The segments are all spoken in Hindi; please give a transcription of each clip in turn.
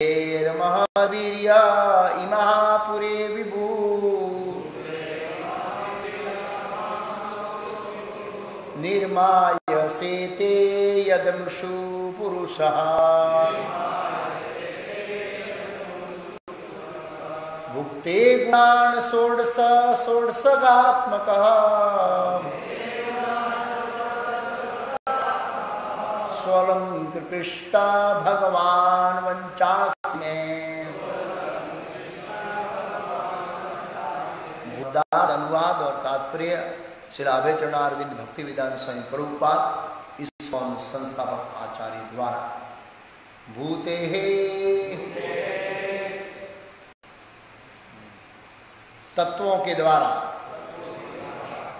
महावीर्या इमः पुरे विभु निर्माय सेते यदंशु पुरुषः भुक्ते गुणान् षोडश षोडशगात्मकः स्वलंकृष्टा भगवान् वंचास्मे बुद्धाद अनुवाद और तात्पर्य श्री अभय चरणारविंद भक्ति विधान स्वामी प्रभुपाद इस संस्थापक आचार्य द्वारा भूते तत्वों के द्वारा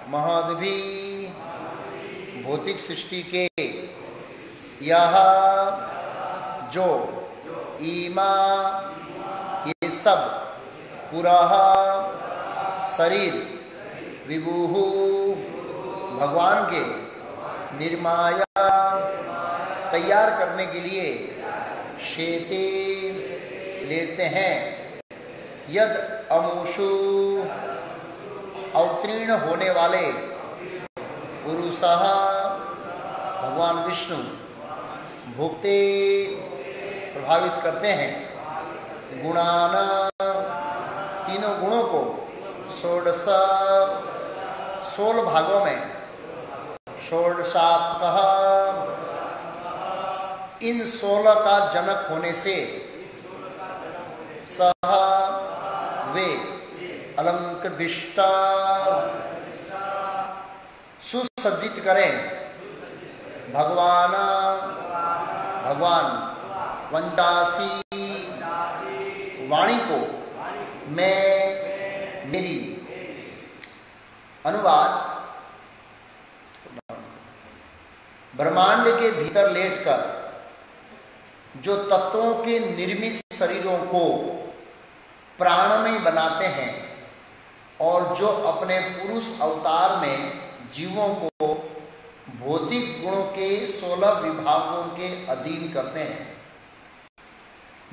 महद्भी भौतिक सृष्टि के यह जो ईमा ये सब पुरः शरीर विभुहु भगवान के निर्माया तैयार करने के लिए शेते लेते हैं यद अमुषु अवतीर्ण होने वाले पुरुषः भगवान विष्णु भुक्ते प्रभावित करते हैं गुणान तीनों गुणों को 16 भागों में षोडशात्मकः इन 16 का जनक होने से सह वे अलंकृष्टा सुसज्जित करें भगवान वंदासी वाणी को मैं मेरी अनुवाद ब्रह्मांड के भीतर लेटकर जो तत्वों के निर्मित शरीरों को प्राणमय बनाते हैं और जो अपने पुरुष अवतार में जीवों को भौतिक गुणों के 16 विभागों के अधीन करते हैं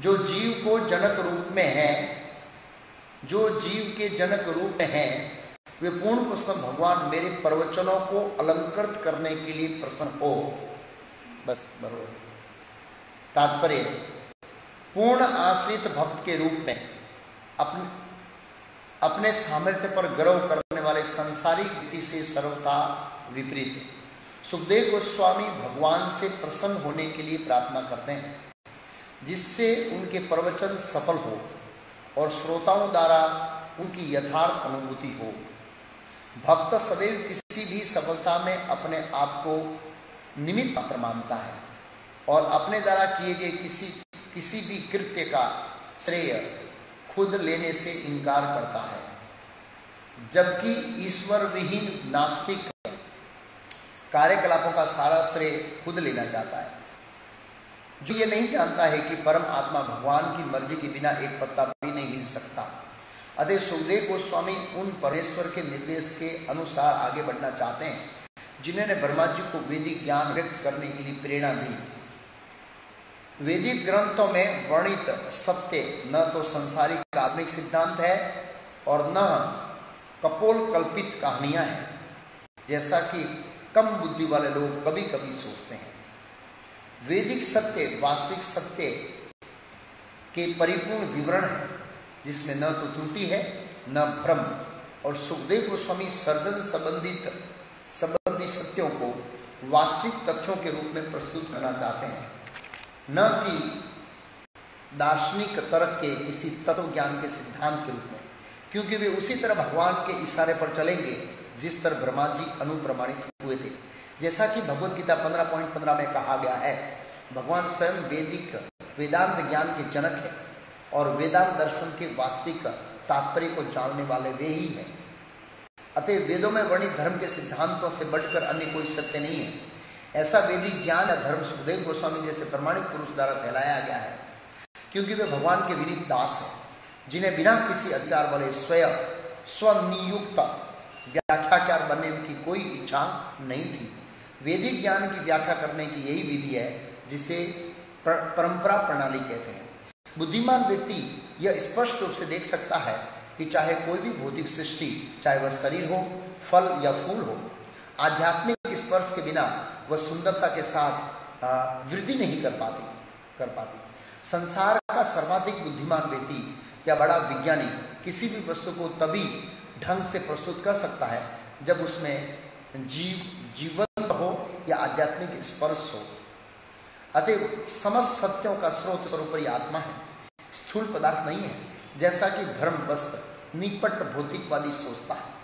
जो जीव को जनक रूप में है जो जीव के जनक रूप में हैं वे पूर्ण प्रसन्न भगवान मेरे प्रवचनों को अलंकृत करने के लिए प्रसन्न हो बस बरोबर तात्पर्य पूर्ण आश्रित भक्त के रूप में अपने सामर्थ्य पर गर्व करने वाले संसारिक रीति से सर्वथा विपरीत सुखदेव गोस्वामी भगवान से प्रसन्न होने के लिए प्रार्थना करते हैं जिससे उनके प्रवचन सफल हो और श्रोताओं द्वारा उनकी यथार्थ अनुभूति हो भक्त सदैव किसी भी सफलता में अपने आप को निमित्त मात्र मानता है और अपने द्वारा किए गए किसी भी कृत्य का श्रेय खुद लेने से इनकार करता है जबकि ईश्वर विहीन नास्तिक कार्यकलापों का सारा श्रेय खुद लेना चाहता है जो ये नहीं जानता है कि परम आत्मा भगवान की मर्जी के बिना एक पत्ता भी नहीं हिल सकता अतः सुखदेव गोस्वामी उन परमेश्वर के निर्देश के अनुसार आगे बढ़ना चाहते हैं जिन्होंने ब्रह्मा जी को वैदिक ज्ञान व्यक्त करने के लिए प्रेरणा दी वैदिक ग्रंथों में वर्णित सत्य न तो संसारिक काल्पनिक सिद्धांत है और न कपोल कल्पित कहानियां हैं जैसा कि कम बुद्धि वाले लोग कभी कभी सोचते हैं वैदिक सत्य वास्तविक सत्य के परिपूर्ण विवरण है जिसमें न तो त्रुटि है न भ्रम और सुखदेव गोस्वामी सर्जन संबंधी सत्यों को वास्तविक तथ्यों के रूप में प्रस्तुत करना चाहते हैं न कि दार्शनिक तर्क के किसी तत्व ज्ञान के सिद्धांत के रूप में क्योंकि वे उसी तरह भगवान के इशारे पर चलेंगे जिस तरह ब्रह्मा जी अनुप्रमाणित हुए थे जैसा कि भगवद गीता 15.15 में कहा गया है भगवान स्वयं वेदांत ज्ञान के जनक है और वेदांत दर्शन के वास्तविक तात्पर्य को जानने वाले वे ही हैं अतः वेदों में वर्णित धर्म के सिद्धांतों से बढ़कर अन्य कोई सत्य नहीं है ऐसा वैदिक ज्ञान या धर्म सुखदेव गोस्वामी जैसे प्रमाणिक पुरुष द्वारा फैलाया गया है क्योंकि वे भगवान के विनीत दास हैं जिन्हें बिना किसी अधिकार वाले स्वयं स्वनियुक्त व्याख्याकार बनने की कोई इच्छा नहीं थी वैदिक ज्ञान की व्याख्या करने की यही विधि है जिसे परंपरा प्रणाली कहते हैं बुद्धिमान व्यक्ति यह स्पष्ट रूप से देख सकता है कि चाहे कोई भी भौतिक सृष्टि, चाहे वह शरीर हो, फल या फूल हो, आध्यात्मिक स्पर्श के बिना वह सुंदरता के साथ वृद्धि नहीं कर पाती। संसार का सर्वाधिक बुद्धिमान व्यक्ति या बड़ा विज्ञानी किसी भी वस्तु को तभी ढंग से प्रस्तुत कर सकता है जब उसमें जीवंत हो या आध्यात्मिक स्पर्श हो। अतः समस्त सत्यों का स्रोत सर्वोपरि आत्मा है, स्थूल पदार्थ नहीं है, जैसा कि भ्रम बस निपट भौतिकवादी सोचता है।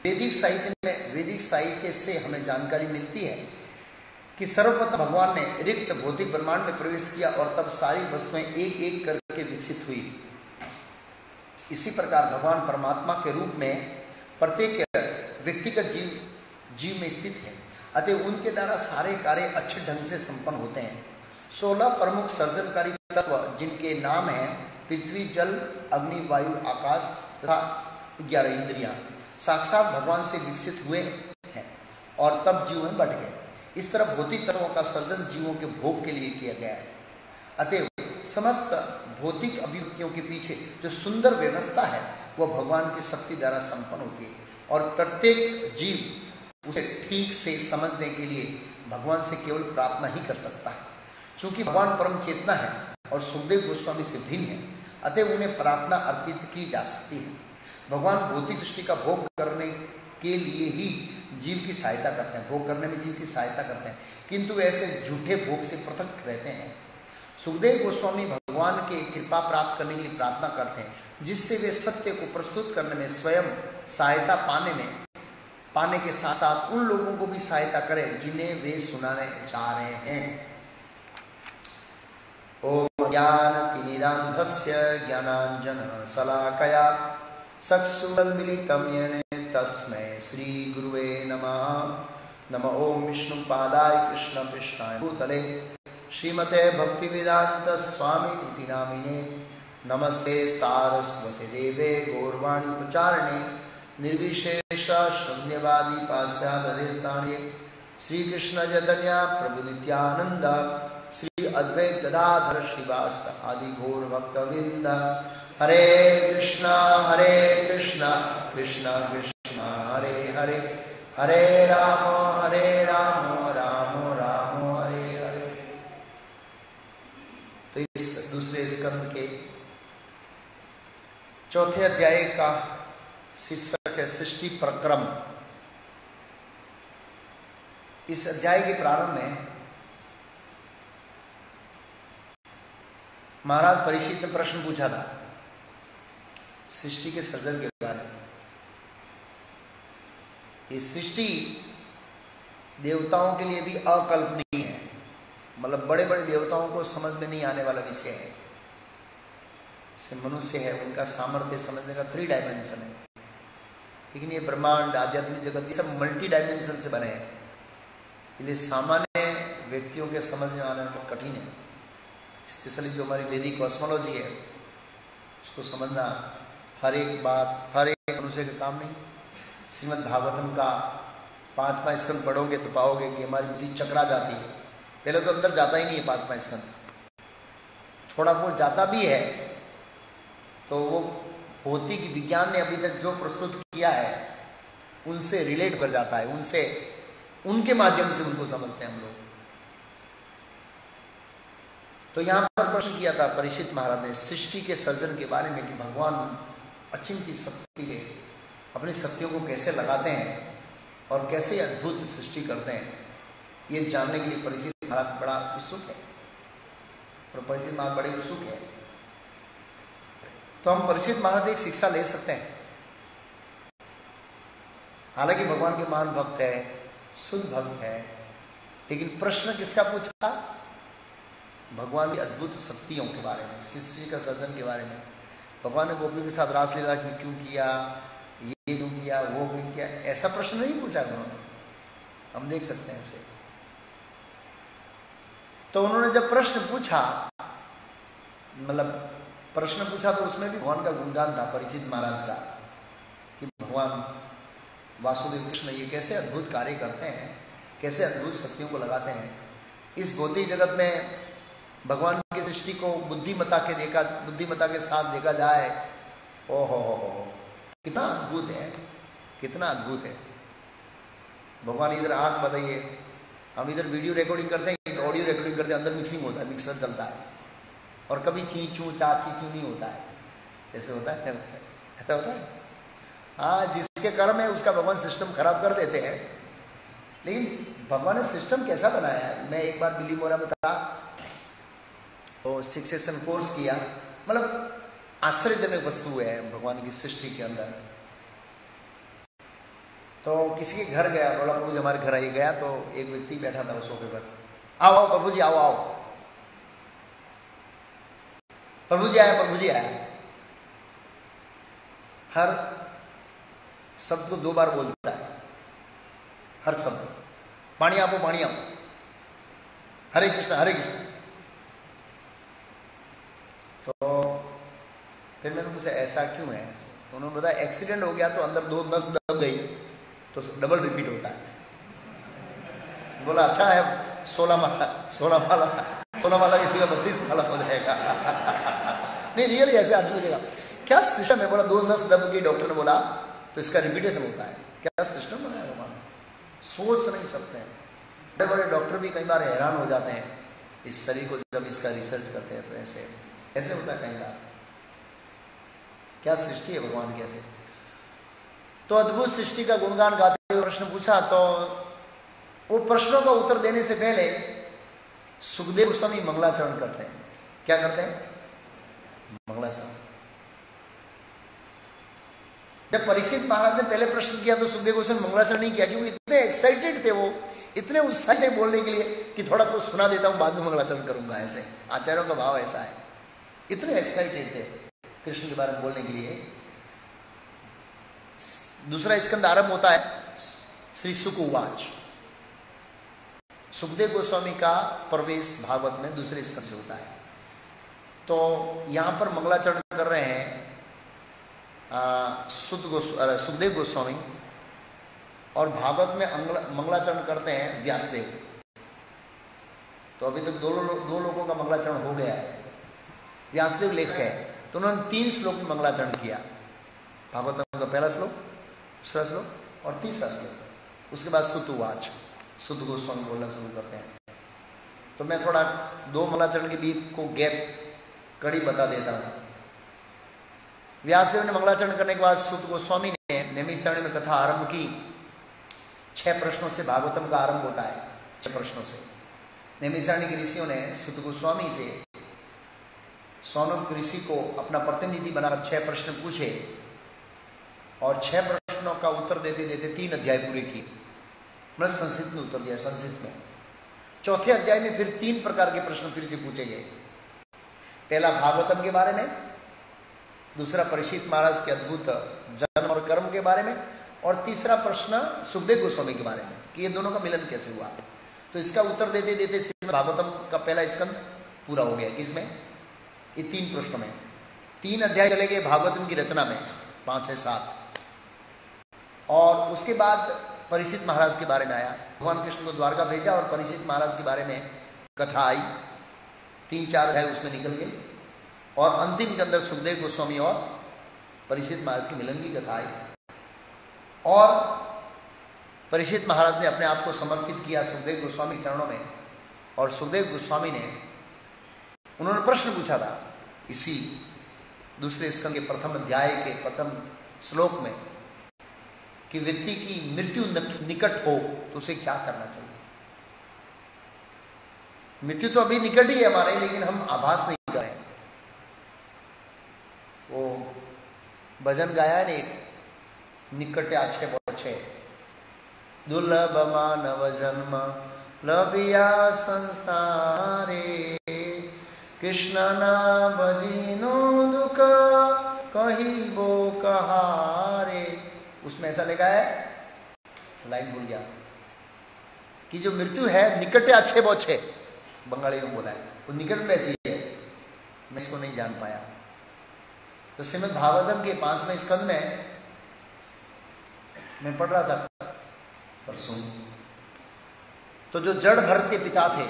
वैदिक साहित्य से हमें जानकारी मिलती है कि सर्वप्रथम भगवान ने रिक्त भौतिक ब्रह्मांड में प्रवेश किया और तब सारी वस्तुएं एक एक करके विकसित हुई। इसी प्रकार भगवान परमात्मा के रूप में प्रत्येक व्यक्तिगत जीव में स्थित है। अतः उनके द्वारा सारे कार्य अच्छे ढंग से संपन्न होते हैं। 16 प्रमुख सर्जनकारी तत्व, जिनके नाम हैं पृथ्वी, जल, अग्नि, वायु, आकाश तथा 11 इंद्रियां, साक्षात भगवान से विकसित हुए हैं और तब जीव में बढ़ गए। इस तरह भौतिक तत्वों का सर्जन जीवों के भोग के लिए किया गया है। अतः समस्त भौतिक अभिव्यक्तियों के पीछे जो सुंदर व्यवस्था है वह भगवान की शक्ति द्वारा संपन्न होती है और प्रत्येक जीव उसे ठीक से समझने के लिए भगवान से केवल प्रार्थना ही कर सकता है। चूंकि भगवान परम चेतना है और सुखदेव गोस्वामी से भिन्न है, अतः उन्हें प्रार्थना अर्पित की जा सकती है। भगवान भौतिक सृष्टि का भोग करने के लिए ही जीव की सहायता करते हैं, भोग करने में जीव की सहायता करते हैं, किंतु ऐसे झूठे भोग से पृथक रहते हैं। सुखदेव गोस्वामी भगवान के कृपा प्राप्त करने के लिए प्रार्थना करते हैं, जिससे वे सत्य को प्रस्तुत करने में स्वयं सहायता पाने के साथ साथ उन लोगों को भी सहायता करें जिन्हें वे सुनाने जा रहे हैं। ओम ज्ञानतिमिरान्धस्य ज्ञानाञ्जनशलाकया चक्षुरुन्मीलितं येन तस्मै श्री गुरुवे नमः। नमः ओम विष्णुपादाय कृष्णपृष्ठाय भूतले श्रीमते भक्तिवेदांत स्वामी इति नामिने। नमस्ते सारस्वती देवे गौरवाणी प्रचारिणे निर्विशेष शून्यवादी पाश्चात्यदेशतारिणे। श्री कृष्ण चैतन्य प्रभु नित्यानंद श्री अद्वैत गदाधर श्रीवास आदि गौर भक्तवृंद। हरे कृष्णा कृष्णा कृष्णा हरे हरे, हरे राम राम राम हरे हरे। तो इस दूसरे स्कंद के चौथे अध्याय का शीर्षक है सृष्टि प्रक्रम। इस अध्याय के प्रारंभ में महाराज परीक्षित ने प्रश्न पूछा था सृष्टि के सर्जन के बारे में। ये सृष्टि देवताओं के लिए भी अकल्पनीय है, मतलब बड़े बड़े देवताओं को समझ में नहीं आने वाला विषय है। मनुष्य है, उनका सामर्थ्य समझने का 3 डायमेंशन है, लेकिन ये ब्रह्मांड, आध्यात्मिक जगत, ये सब मल्टी डायमेंशन से बने हैं, इसलिए सामान्य व्यक्तियों के समझ में आना बहुत कठिन है। स्पेशली जो हमारी वैदिक कॉस्मोलॉजी है उसको समझना हर एक बात, हर एक मनुष्य का काम नहीं। श्रीमद् भागवतम का 5वां स्कंद पढ़ोगे तो पाओगे कि हमारी बुद्धि चकरा जाती है। पहले तो अंदर जाता ही नहीं है 5वां स्कंद, थोड़ा बहुत जाता भी है तो वो भौतिक विज्ञान ने अभी तक जो प्रस्तुत किया है उनसे रिलेट कर जाता है, उनके माध्यम से उनको समझते हैं हम लोग। तो यहां पर प्रश्न किया था परीक्षित महाराज ने सृष्टि के सर्जन के बारे में कि भगवान अचिंत्य शक्ति से अपनी शक्तियों को कैसे लगाते हैं और कैसे अद्भुत सृष्टि करते हैं, ये जानने के लिए परीक्षित महाराज बड़ा उत्सुक है। और परीक्षित महाराज बड़े उत्सुक है, तो हम परीक्षित महाराज एक शिक्षा ले सकते हैं। हालांकि भगवान के महान भक्त है, शुद्ध भक्त है, लेकिन प्रश्न किसका पूछा? भगवान की अद्भुत शक्तियों के बारे में, सृष्टि का सर्जन के बारे में। भगवान ने गोपियों के साथ रासलीला क्यों किया, ये क्यों किया, वो क्यों किया, ऐसा प्रश्न नहीं पूछा उन्होंने, हम देख सकते हैं ऐसे। तो उन्होंने जब प्रश्न पूछा, मतलब प्रश्न पूछा तो उसमें भी भगवान का गुणगान था परीक्षित महाराज का कि भगवान वासुदेव कृष्ण ये कैसे अद्भुत कार्य करते हैं, कैसे अद्भुत शक्तियों को लगाते हैं। इस भौतिक जगत में भगवान की सृष्टि को बुद्धिमता के साथ देखा जाए, ओहो कितना अद्भुत है, कितना अद्भुत है। भगवान इधर आंख बताइए, हम इधर वीडियो रिकॉर्डिंग करते हैं, ऑडियो रिकॉर्डिंग करते हैं, अंदर मिक्सिंग होता है, मिक्सर चलता है, और कभी ची चू चा ची चू नहीं होता है। ऐसे होता है, ऐसा होता है। हाँ, जिसके कर्म है उसका भगवान सिस्टम खराब कर देते हैं। लेकिन भगवान ने सिस्टम कैसा बनाया है। मैं एक बार बिलीमोरा में था, तो सक्सेशन कोर्स किया, मतलब आश्चर्यजनक वस्तु है भगवान की सृष्टि के अंदर। तो किसी के घर गया, बोला प्रभु जी हमारे घर आई। गया तो एक व्यक्ति बैठा था उस सोफे पर, आओ आओ प्रभु जी, आओ आओ, प्रभु जी आया, प्रभु जी आया। हर शब्द को 2 बार बोलता है, हर शब्द, पानी आपो, पानी आपो, हरे कृष्ण हरे कृष्ण। तो फिर मैंने पूछा ऐसा क्यों है। तो उन्होंने बताया एक्सीडेंट हो गया तो अंदर 2 नस दब गई तो डबल रिपीट होता है। बोला अच्छा है, 16 माला किसी का 32 माला हो जाएगा। नहीं रियली ऐसे आदमी देगा, क्या सिस्टम है। बोला 2 नस दब गई, डॉक्टर ने बोला तो इसका रिपीटेशन होता है। क्या सिस्टम बनाया भगवान, सोच नहीं सकते हैं। बड़े बड़े डॉक्टर भी कई बार हैरान हो जाते हैं इस शरीर को जब इसका रिसर्च करते हैं। तो ऐसे ऐसे होता है कई बार। क्या सृष्टि है भगवान की ऐसे। तो अद्भुत सृष्टि का गुणगान गाते हुए प्रश्न पूछा, तो वो प्रश्नों का उत्तर देने से पहले सुखदेव गोस्वामी मंगलाचरण करते हैं। क्या करते हैं? मंगलाचरण। जब परीक्षित महाराज ने पहले प्रश्न किया तो सुखदेव गोस्वामी मंगलाचरण नहीं किया, क्योंकि इतने एक्साइटेड थे, वो इतने उत्साहित थे बोलने के लिए कि थोड़ा कुछ सुना देता हूं, बाद में मंगलाचरण करूंगा। ऐसे आचार्यों का भाव ऐसा है, इतने एक्साइटेड थे कृष्ण के बारे में बोलने के लिए। दूसरा स्कंद आरंभ होता है श्री सुक उवाच। सुखदेव गोस्वामी का प्रवेश भागवत में दूसरे स्कंद से होता है। तो यहां पर मंगलाचरण कर रहे हैं सुखदेव गोस्वामी, और भागवत में मंगलाचरण करते हैं व्यासदेव। तो अभी तक दो लोगों का मंगलाचरण हो गया है। व्यासदेव लेखक है, तो उन्होंने 3 श्लोक में मंगलाचरण किया। भागवतम का पहला श्लोक, दूसरा श्लोक और तीसरा श्लोक। उसके बाद सुत उवाच, सुत गोस्वामी बोलना शुरू करते हैं। तो मैं थोड़ा 2 मंगलाचरण के बीच को गैप कड़ी बता देता हूं। व्यासदेव ने मंगलाचरण करने के बाद सुत गोस्वामी ने नैमिषारण्य में कथा आरंभ की। 6 प्रश्नों से भागवतम का आरंभ होता है, 6 प्रश्नों से। नैमिषारण्य के ऋषियों ने सुत गोस्वामी से सौनक ऋषि को अपना प्रतिनिधि बनाकर 6 प्रश्न पूछे, और 6 प्रश्नों का उत्तर देते देते 3 अध्याय पूरे किए। मतलब संस्कृत में उत्तर दिया, संस्कृत में। चौथे अध्याय में फिर 3 प्रकार के प्रश्न फिर से पूछे गए। पहला भागवतम के बारे में, दूसरा परीक्षित महाराज के अद्भुत जन्म और कर्म के बारे में, और तीसरा प्रश्न सुखदेव गोस्वामी के बारे में कि ये दोनों का मिलन कैसे हुआ। तो इसका उत्तर देते देते श्रीमद् भागवतम का पहला स्कंद पूरा हो गया। किसमें? ये 3 प्रश्न में। 3 अध्याय चले गए भागवतम की रचना में, 5 है 7। और उसके बाद परीक्षित महाराज के बारे में आया। भगवान कृष्ण को द्वारका भेजा और परीक्षित महाराज के बारे में कथा आई। 3-4 अध्याय उसमें निकल गए, और अंतिम के अंदर सुखदेव गोस्वामी और परीक्षित महाराज के मिलन की कथा आई। और परीक्षित महाराज ने अपने आप को समर्पित किया सुखदेव गोस्वामी के चरणों में, और सुखदेव गोस्वामी ने उन्होंने प्रश्न पूछा था इसी दूसरे स्कंद के प्रथम अध्याय के प्रथम श्लोक में कि व्यक्ति की मृत्यु निकट हो तो उसे क्या करना चाहिए। मृत्यु तो अभी निकट ही है हमारे, लेकिन हम आभास नहीं कर रहे। वो भजन गाया ने, निकट आछे पछे दुर्लभ मानव जन्म लभिया संसारे, कृष्ण ना भजिनो दुख कहिबो कहारे। उसमें ऐसा लिखा है, लाइन भूल गया, कि जो मृत्यु है निकट अच्छे बोछे, बंगाली में बोला है, वो निकट में है। मैं इसको नहीं जान पाया। तो श्रीमद् भागवतम के 5वें स्कंद में मैं पढ़ रहा था परसों। तो जो जड़ भरत के पिता थे,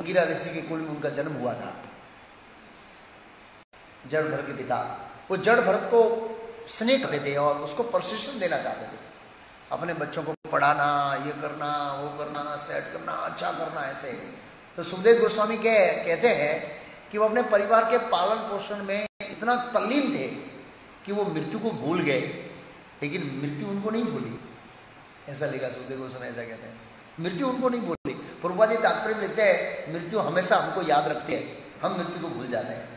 अंगिरा ऋषि के कुल में उनका जन्म हुआ था, जड़ भरत के पिता। वो जड़ भरत को स्नेह करते थे और उसको प्रशिक्षण देना चाहते थे, अपने बच्चों को पढ़ाना, ये करना, वो करना, सेट करना, अच्छा करना, ऐसे। तो सुखदेव गोस्वामी कहते हैं कि वो अपने परिवार के पालन पोषण में इतना तल्लीन थे कि वो मृत्यु को भूल गए, लेकिन मृत्यु उनको नहीं भूली। ऐसा लिखा सुखदेव गोस्वामी, ऐसा कहते हैं, मृत्यु उनको नहीं भूली। प्रभुपाद जी तात्पर्य में लिखते हैं मृत्यु हमेशा हमको याद रखती है, हम मृत्यु को भूल जाते हैं।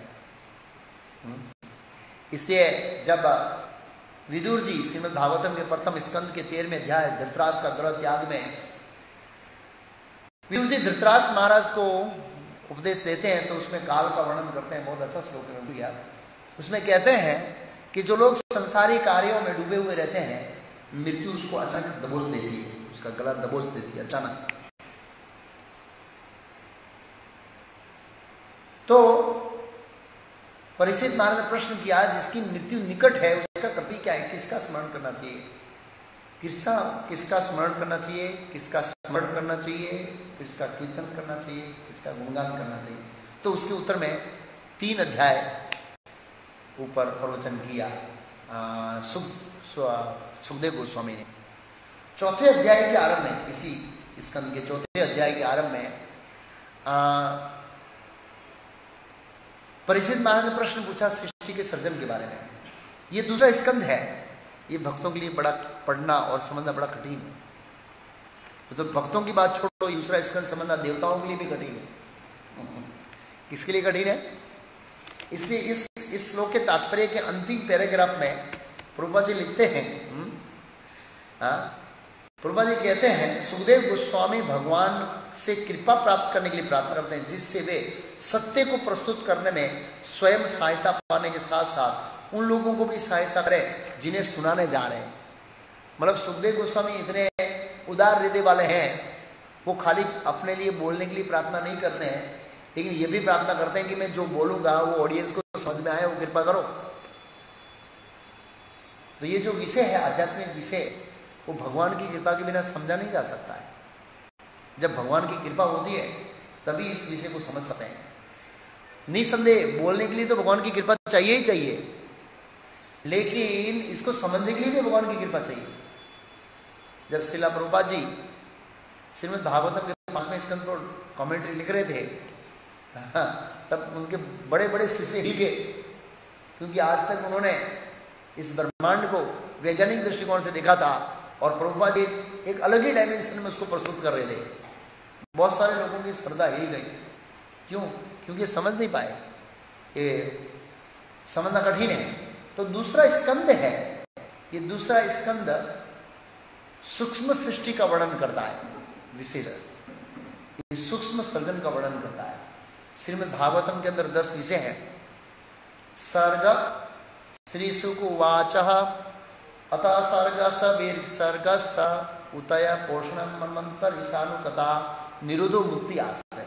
इसलिए जब विदुर जी श्रीमद् भागवतम के प्रथम स्कंद के 13वें अध्याय धृतराष्ट्र का ग्रह त्याग में विदुर जी धृतराष्ट्र महाराज को उपदेश देते हैं, तो उसमें काल का वर्णन करते हैं, बहुत अच्छा श्लोक है भैया। उसमें कहते हैं कि जो लोग संसारी कार्यों में डूबे हुए रहते हैं, मृत्यु उसको अचानक दबोच देती है, उसका गला दबोच देती है अचानक। तो परीक्षित महाराज ने प्रश्न किया, जिसकी मृत्यु निकट है उसका कृति क्या है, किसका स्मरण करना चाहिए, किसका स्मरण करना चाहिए, किसका स्मरण करना चाहिए, किसका कीर्तन करना चाहिए, किसका गुणगान करना चाहिए। तो उसके उत्तर में 3 अध्याय ऊपर प्रवचन किया सुखदेव गोस्वामी ने। 4थे अध्याय के आरंभ में, इसी स्कंद के 4थे अध्याय के आरंभ में परीक्षित महाराज ने प्रश्न पूछा सृष्टि के सृजन के बारे में। ये दूसरा स्कंद है, ये भक्तों के लिए बड़ा पढ़ना और समझना बड़ा कठिन है। तो भक्तों की बात छोड़ो, दूसरा स्कंद समझना देवताओं के लिए भी कठिन है। किसके लिए कठिन है? इसलिए इस श्लोक के तात्पर्य के अंतिम पैराग्राफ में प्रभुपाद जी लिखते हैं, प्रभुपाद जी कहते हैं, सुखदेव गोस्वामी भगवान से कृपा प्राप्त करने के लिए प्रार्थना करते हैं, जिससे वे सत्य को प्रस्तुत करने में स्वयं सहायता पाने के साथ साथ उन लोगों को भी सहायता करें जिन्हें सुनाने जा रहे हैं। मतलब सुखदेव गोस्वामी इतने उदार हृदय वाले हैं, वो खाली अपने लिए बोलने के लिए प्रार्थना नहीं करते हैं, लेकिन ये भी प्रार्थना करते हैं कि मैं जो बोलूंगा वो ऑडियंस को समझ में आए, वो कृपा करो। तो ये जो विषय है, आध्यात्मिक विषय, वो भगवान की कृपा के बिना समझा नहीं जा सकता है। जब भगवान की कृपा होती है तभी इस विषय को समझ सकते हैं। निसंदेह बोलने के लिए तो भगवान की कृपा चाहिए ही चाहिए, लेकिन इसको समझने के लिए भी भगवान की कृपा चाहिए। जब श्रीला प्रभुपाद जी श्रीमद् भागवतम के 5वें स्कंद पर कमेंट्री लिख रहे थे, तब उनके बड़े बड़े शिष्य हिल गए, क्योंकि आज तक उन्होंने इस ब्रह्मांड को वैज्ञानिक दृष्टिकोण से देखा था और प्रभुपाद जी एक अलग ही डायमेंशन में उसको प्रस्तुत कर रहे थे। बहुत सारे लोगों की श्रद्धा हिल गई। क्यों? क्योंकि समझ नहीं पाए, ये समझना कठिन है। तो दूसरा स्कंद है, ये दूसरा स्कंद सूक्ष्म सृष्टि का वर्णन करता है, विशेष ये सूक्ष्म सृजन का वर्णन करता है। श्रीमद् भागवतम के अंदर 10 विषय हैं। सर्ग श्री शुक उवाच अतः सर्ग स वीर सर्ग स उतय पोषण मनमंतर ईशानु कथा निरोधो मुक्ति आश्रय।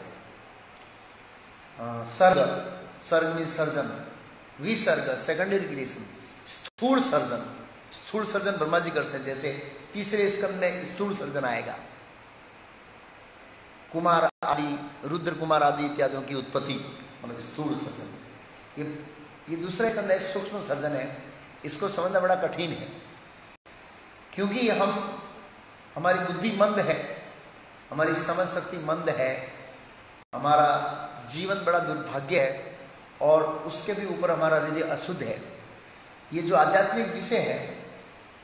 सर्ग में सर्जन, विसर्ग सेकेंडरी क्रिएशन, स्थूल सर्जन ब्रह्मा जी कर सकते, जैसे तीसरे स्कंद में स्थूल सर्जन आएगा, कुमार आदि, रुद्र कुमार आदि इत्यादियों की उत्पत्ति, मतलब स्थूल सर्जन। ये दूसरा स्कंद है, सूक्ष्म सर्जन है। इसको समझना बड़ा कठिन है, क्योंकि हमारी बुद्धि मंद है, हमारी समझ शक्ति मंद है, हमारा जीवन बड़ा दुर्भाग्य है, और उसके भी ऊपर हमारा हृदय अशुद्ध है। ये जो आध्यात्मिक विषय है,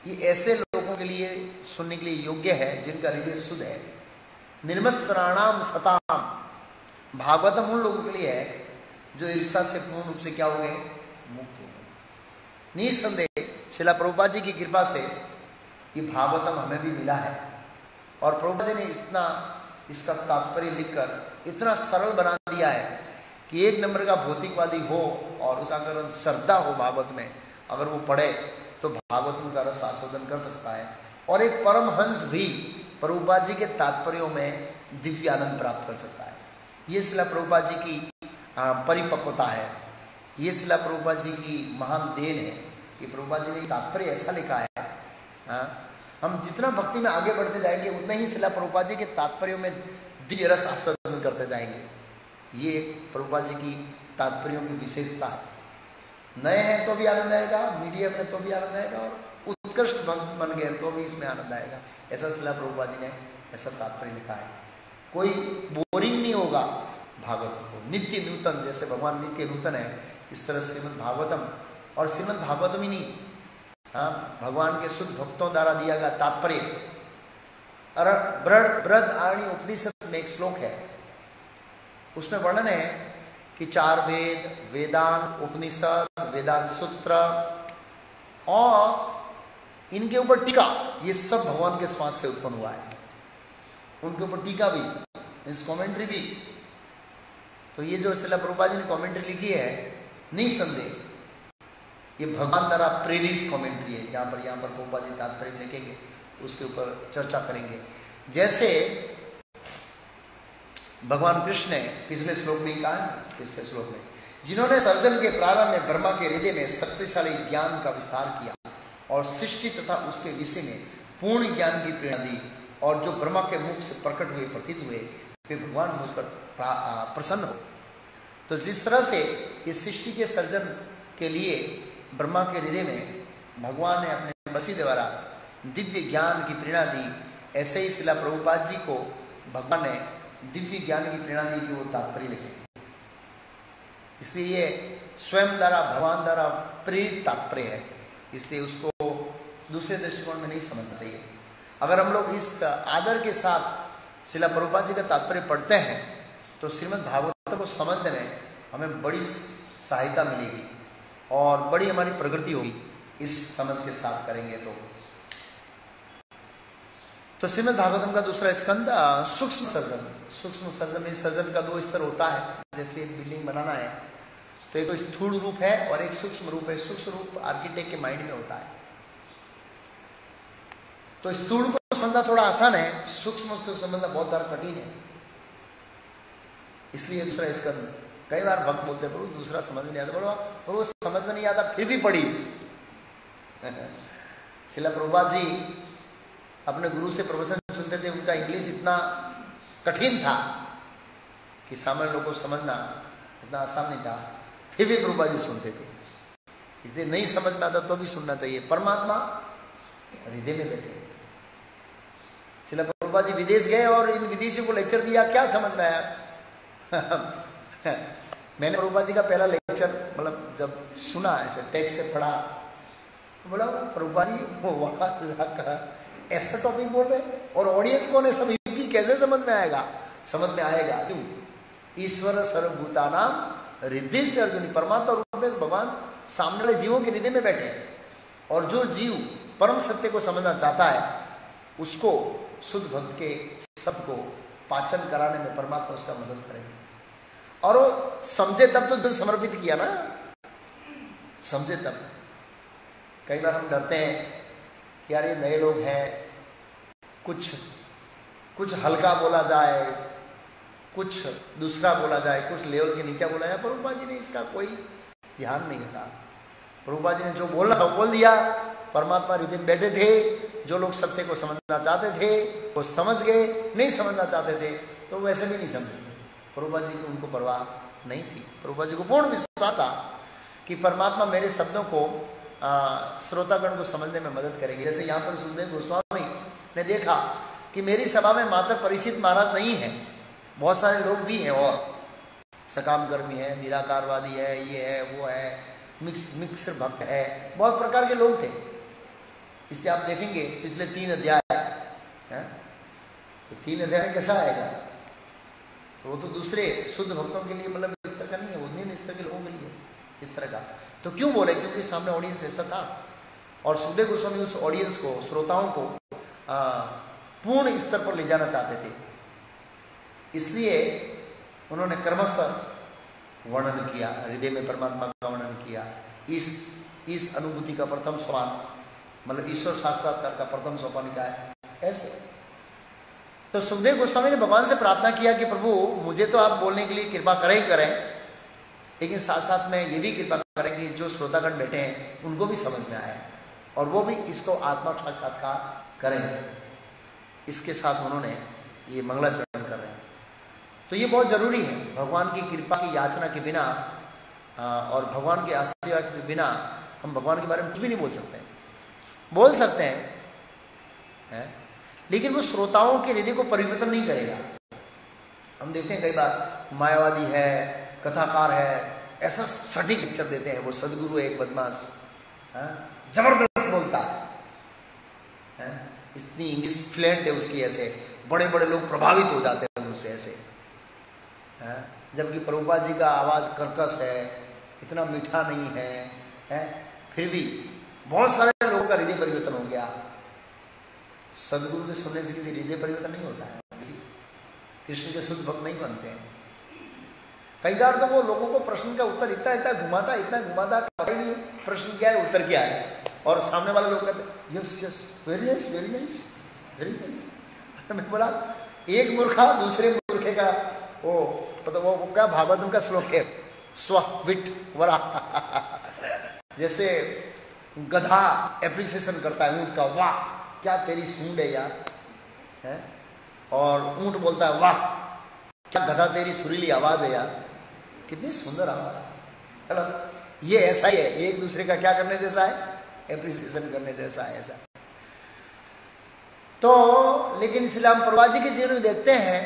ये ऐसे लोगों के लिए सुनने के लिए योग्य है जिनका हृदय शुद्ध है। निर्मस्त्राणाम सताम, भागवतम उन लोगों के लिए है जो ईर्षा से पूर्ण रूप से क्या हो गए, मुक्त हो गए। निसंदेह श्रीला प्रभुपाद जी की कृपा से ये भागवतम हमें भी मिला है, और प्रभुपाद जी ने इतना इसका तात्पर्य लिखकर इतना सरल बना दिया है कि 1 नंबर का भौतिकवादी हो और उसका अगर श्रद्धा हो भागवत में, अगर वो पढ़े तो भागवतम का रस आस्वादन कर सकता है। और एक परमहंस भी प्रभुपाद जी के तात्पर्यों में दिव्य आनंद प्राप्त कर सकता है। ये श्रीला प्रभुपाद जी की परिपक्वता है, ये श्रीला प्रभुपाद जी की महान देन है। ये प्रभुपाद जी ने तात्पर्य ऐसा लिखा है। हम जितना भक्ति में आगे बढ़ते जाएंगे उतना ही श्रीला प्रभुपाद जी के तात्पर्यों में दिव्य रस आस्वादन करते जाएंगे। ये प्रभुपाद जी की तात्पर्यों की विशेषता है। नए हैं तो भी आनंद आएगा, मीडियम है तो भी आनंद आएगा, और उत्कृष्ट भक्त बन गए तो भी इसमें आनंद आएगा। ऐसा श्रील प्रभुपाद जी ने ऐसा तात्पर्य लिखा है। कोई बोरिंग नहीं होगा भागवतम को, नित्य नूतन, जैसे भगवान नित्य नूतन है इस तरह श्रीमद् भागवतम, और श्रीमद् भागवतम ही नहीं, हाँ, भगवान के शुद्ध भक्तों द्वारा दिया गया तात्पर्य। बृहदारण्यक उपनिषद में एक श्लोक है, उसमें वर्णन है कि 4 वेद, वेदांत, उपनिषद, वेदांत सूत्र और इनके ऊपर टीका, ये सब भगवान के श्वास से उत्पन्न हुआ है। उनके ऊपर टीका भी, इस कमेंट्री भी। तो ये जो श्रील प्रभुपाद जी ने कमेंट्री लिखी है, निसंदेह ये भगवान द्वारा प्रेरित कमेंट्री है। यहाँ पर प्रभुपाद जी तात्पर्य लिखेंगे, उसके ऊपर चर्चा करेंगे। जैसे भगवान कृष्ण ने पिछले श्लोक में कहा है, पिछले श्लोक में, जिन्होंने सर्जन के प्रारंभ में ब्रह्मा के हृदय में शक्तिशाली ज्ञान का विस्तार किया और सृष्टि तथा उसके विषय में पूर्ण ज्ञान की प्रेरणा दी, और जो ब्रह्मा के मुख से प्रकट हुए, प्रतीत हुए, वे भगवान मुझ पर प्रसन्न हो। तो जिस तरह से इस सृष्टि के सर्जन के लिए ब्रह्मा के हृदय में भगवान ने अपने बसी द्वारा दिव्य ज्ञान की प्रेरणा दी, ऐसे ही श्रील प्रभुपाद जी को भगवान ने दिव्य ज्ञान की प्रेरणा दी कि वो तात्पर्य लिखे। इसलिए ये स्वयं द्वारा, भगवान द्वारा प्रेरित तात्पर्य है, इसलिए उसको दूसरे दृष्टिकोण में नहीं समझना चाहिए। अगर हम लोग इस आदर के साथ श्रील प्रभुपाद जी का तात्पर्य पढ़ते हैं तो श्रीमद् भागवत को समझने में हमें बड़ी सहायता मिलेगी और बड़ी हमारी प्रगति होगी, इस समझ के साथ करेंगे तो श्रीमद् भागवतम का दूसरा स्कंद सूक्ष्म सर्जन। सूक्ष्म सर्जन में सर्जन का 2 स्तर होता है। जैसे एक बिल्डिंग बनाना है तो एक स्थूल रूप है और एक सूक्ष्म रूप है। सूक्ष्म रूप आर्किटेक्ट के माइंड में होता है, तो स्थूल को समझना थोड़ा आसान है, सूक्ष्म को समझना बहुत ज्यादा कठिन है। इसलिए दूसरा स्कंद, कई बार भक्त बोलते प्रभु दूसरा समझ में नहीं आता, बोलो वो समझ में नहीं आता फिर भी पढ़ी। श्रील प्रभुपाद जी अपने गुरु से प्रवचन सुनते थे, उनका इंग्लिश इतना कठिन था कि सामान्य लोगों को समझना इतना आसान नहीं था, फिर भी प्रभुपाद जी सुनते थे। इसलिए नहीं समझ में आता तो भी सुनना चाहिए। परमात्मा हृदय में बैठे। श्रील प्रभुपाद जी विदेश गए और इन विदेशियों को लेक्चर दिया, क्या समझ में आया? मैंने प्रभुपाद जी का पहला लेक्चर मतलब जब सुना, ऐसे टेक्स्ट से पढ़ा, तो बोला प्रभुपाद जी वो वहां ऐसा टॉपिक बोल रहे, और ऑडियंस कौन है, सब हिंदी, कैसे समझ में आएगा? समझ में आएगा क्यों? ईश्वर सर्वभूतानां हृदय से अर्जुनी, परमात्मा रूप में भगवान सामने वाले जीवों के हृदय में बैठे, और जो जीव परम सत्य को समझना चाहता है उसको शुद्ध भक्त के सब को पाचन कराने में परमात्मा उसका मदद करेंगे। और वो समझे तब तो समर्पित किया ना, समझे तब। कई बार हम डरते हैं कि यार ये नए लोग हैं, कुछ हल्का बोला जाए, कुछ दूसरा बोला जाए, कुछ लेवल के नीचे बोला जाए। प्रभुपाद जी ने इसका कोई ध्यान नहीं रखा। प्रभुपाद जी ने जो बोलना वो बोल दिया। परमात्मा हृदय में बैठे थे, जो लोग सत्य को समझना चाहते थे वो समझ गए, नहीं समझना चाहते थे तो वैसे भी नहीं समझे। प्रभुपाद जी को उनको परवाह नहीं थी। प्रभुपाद जी को पूर्ण विश्वास था कि परमात्मा मेरे शब्दों को श्रोतागण को समझने में मदद करेंगे। जैसे यहाँ पर सुखदेव गोस्वामी ने देखा कि मेरी सभा में मात्र परीक्षित महाराज नहीं है, बहुत सारे लोग भी हैं, और सकाम कर्मी है, निराकारवादी है, ये है वो है, मिक्सर भक्त है, बहुत प्रकार के लोग थे। इसलिए आप देखेंगे पिछले 3 अध्याय है, तो 3 अध्याय कैसा आएगा? तो वो तो दूसरे शुद्ध भक्तों के लिए मतलब इस तरह का नहीं है, वो निम्न स्तर के लोगों के लिए इस तरह का। तो क्यों बोले? क्योंकि सामने ऑडियंस ऐसा था, और सुखदेव गोस्वामी उस ऑडियंस को, श्रोताओं को पूर्ण स्तर पर ले जाना चाहते थे। इसलिए उन्होंने क्रमशः वर्णन किया, हृदय में परमात्मा का वर्णन किया। इस अनुभूति का प्रथम सोपान, मतलब ईश्वर साक्षात्कार का प्रथम सोपान क्या है? ऐसे। तो सुखदेव गोस्वामी ने भगवान से प्रार्थना किया कि प्रभु मुझे तो आप बोलने के लिए कृपा करें ही करें, लेकिन साथ साथ में ये भी कृपा करें कि जो श्रोतागण बैठे हैं उनको भी समझ में आए और वो भी इसको आत्मा साक्षात्कार करें। इसके साथ उन्होंने ये मंगलाचरण कर रहे हैं। तो ये बहुत जरूरी है। भगवान की कृपा की याचना के बिना और भगवान के आशीर्वाद के बिना हम भगवान के बारे में कुछ भी नहीं बोल सकते। बोल सकते हैं लेकिन वो श्रोताओं के हृदय को परिवर्तन नहीं करेगा। हम देखते हैं कई बार मायावादी है, कथाकार है, ऐसा सटीक लेक्चर देते हैं। वो सदगुरु है एक बदमाश, जबरदस्त बोलता है, इतनी इंग्लिश फ्लुएंट है उसकी, ऐसे बड़े बड़े लोग प्रभावित हो जाते हैं उनसे ऐसे। जबकि प्रभुपाद जी का आवाज कर्कश है, इतना मीठा नहीं है, फिर भी बहुत सारे लोगों का हृदय परिवर्तन हो गया। सदगुरु के सुनने से किसी हृदय परिवर्तन नहीं होता है, कृष्ण के शुद्ध भक्त नहीं बनते हैं। कई बार तो वो लोगों को प्रश्न का उत्तर इतना घुमाता पता ही नहीं प्रश्न क्या है मतलब क्या है, और सामने वाले लोग कहते yes yes very nice very nice very nice. मैं बोला एक मूर्खा दूसरे मूर्खे का वो क्या भागवतम का श्लोक है, स्वविट वरा जैसे गधा एप्रिसिएशन करता है ऊंट का, वाह क्या तेरी सूंड है यार, है? और ऊंट बोलता है वाह क्या गधा तेरी सुरीली आवाज है यार, कितनी सुंदर आवाज है। ये ऐसा ही है, एक दूसरे का क्या करने जैसा है, एप्रिसिएशन करने जैसा है ऐसा। तो लेकिन इसलिए हम प्रभुपाद जी के जीवन में देखते हैं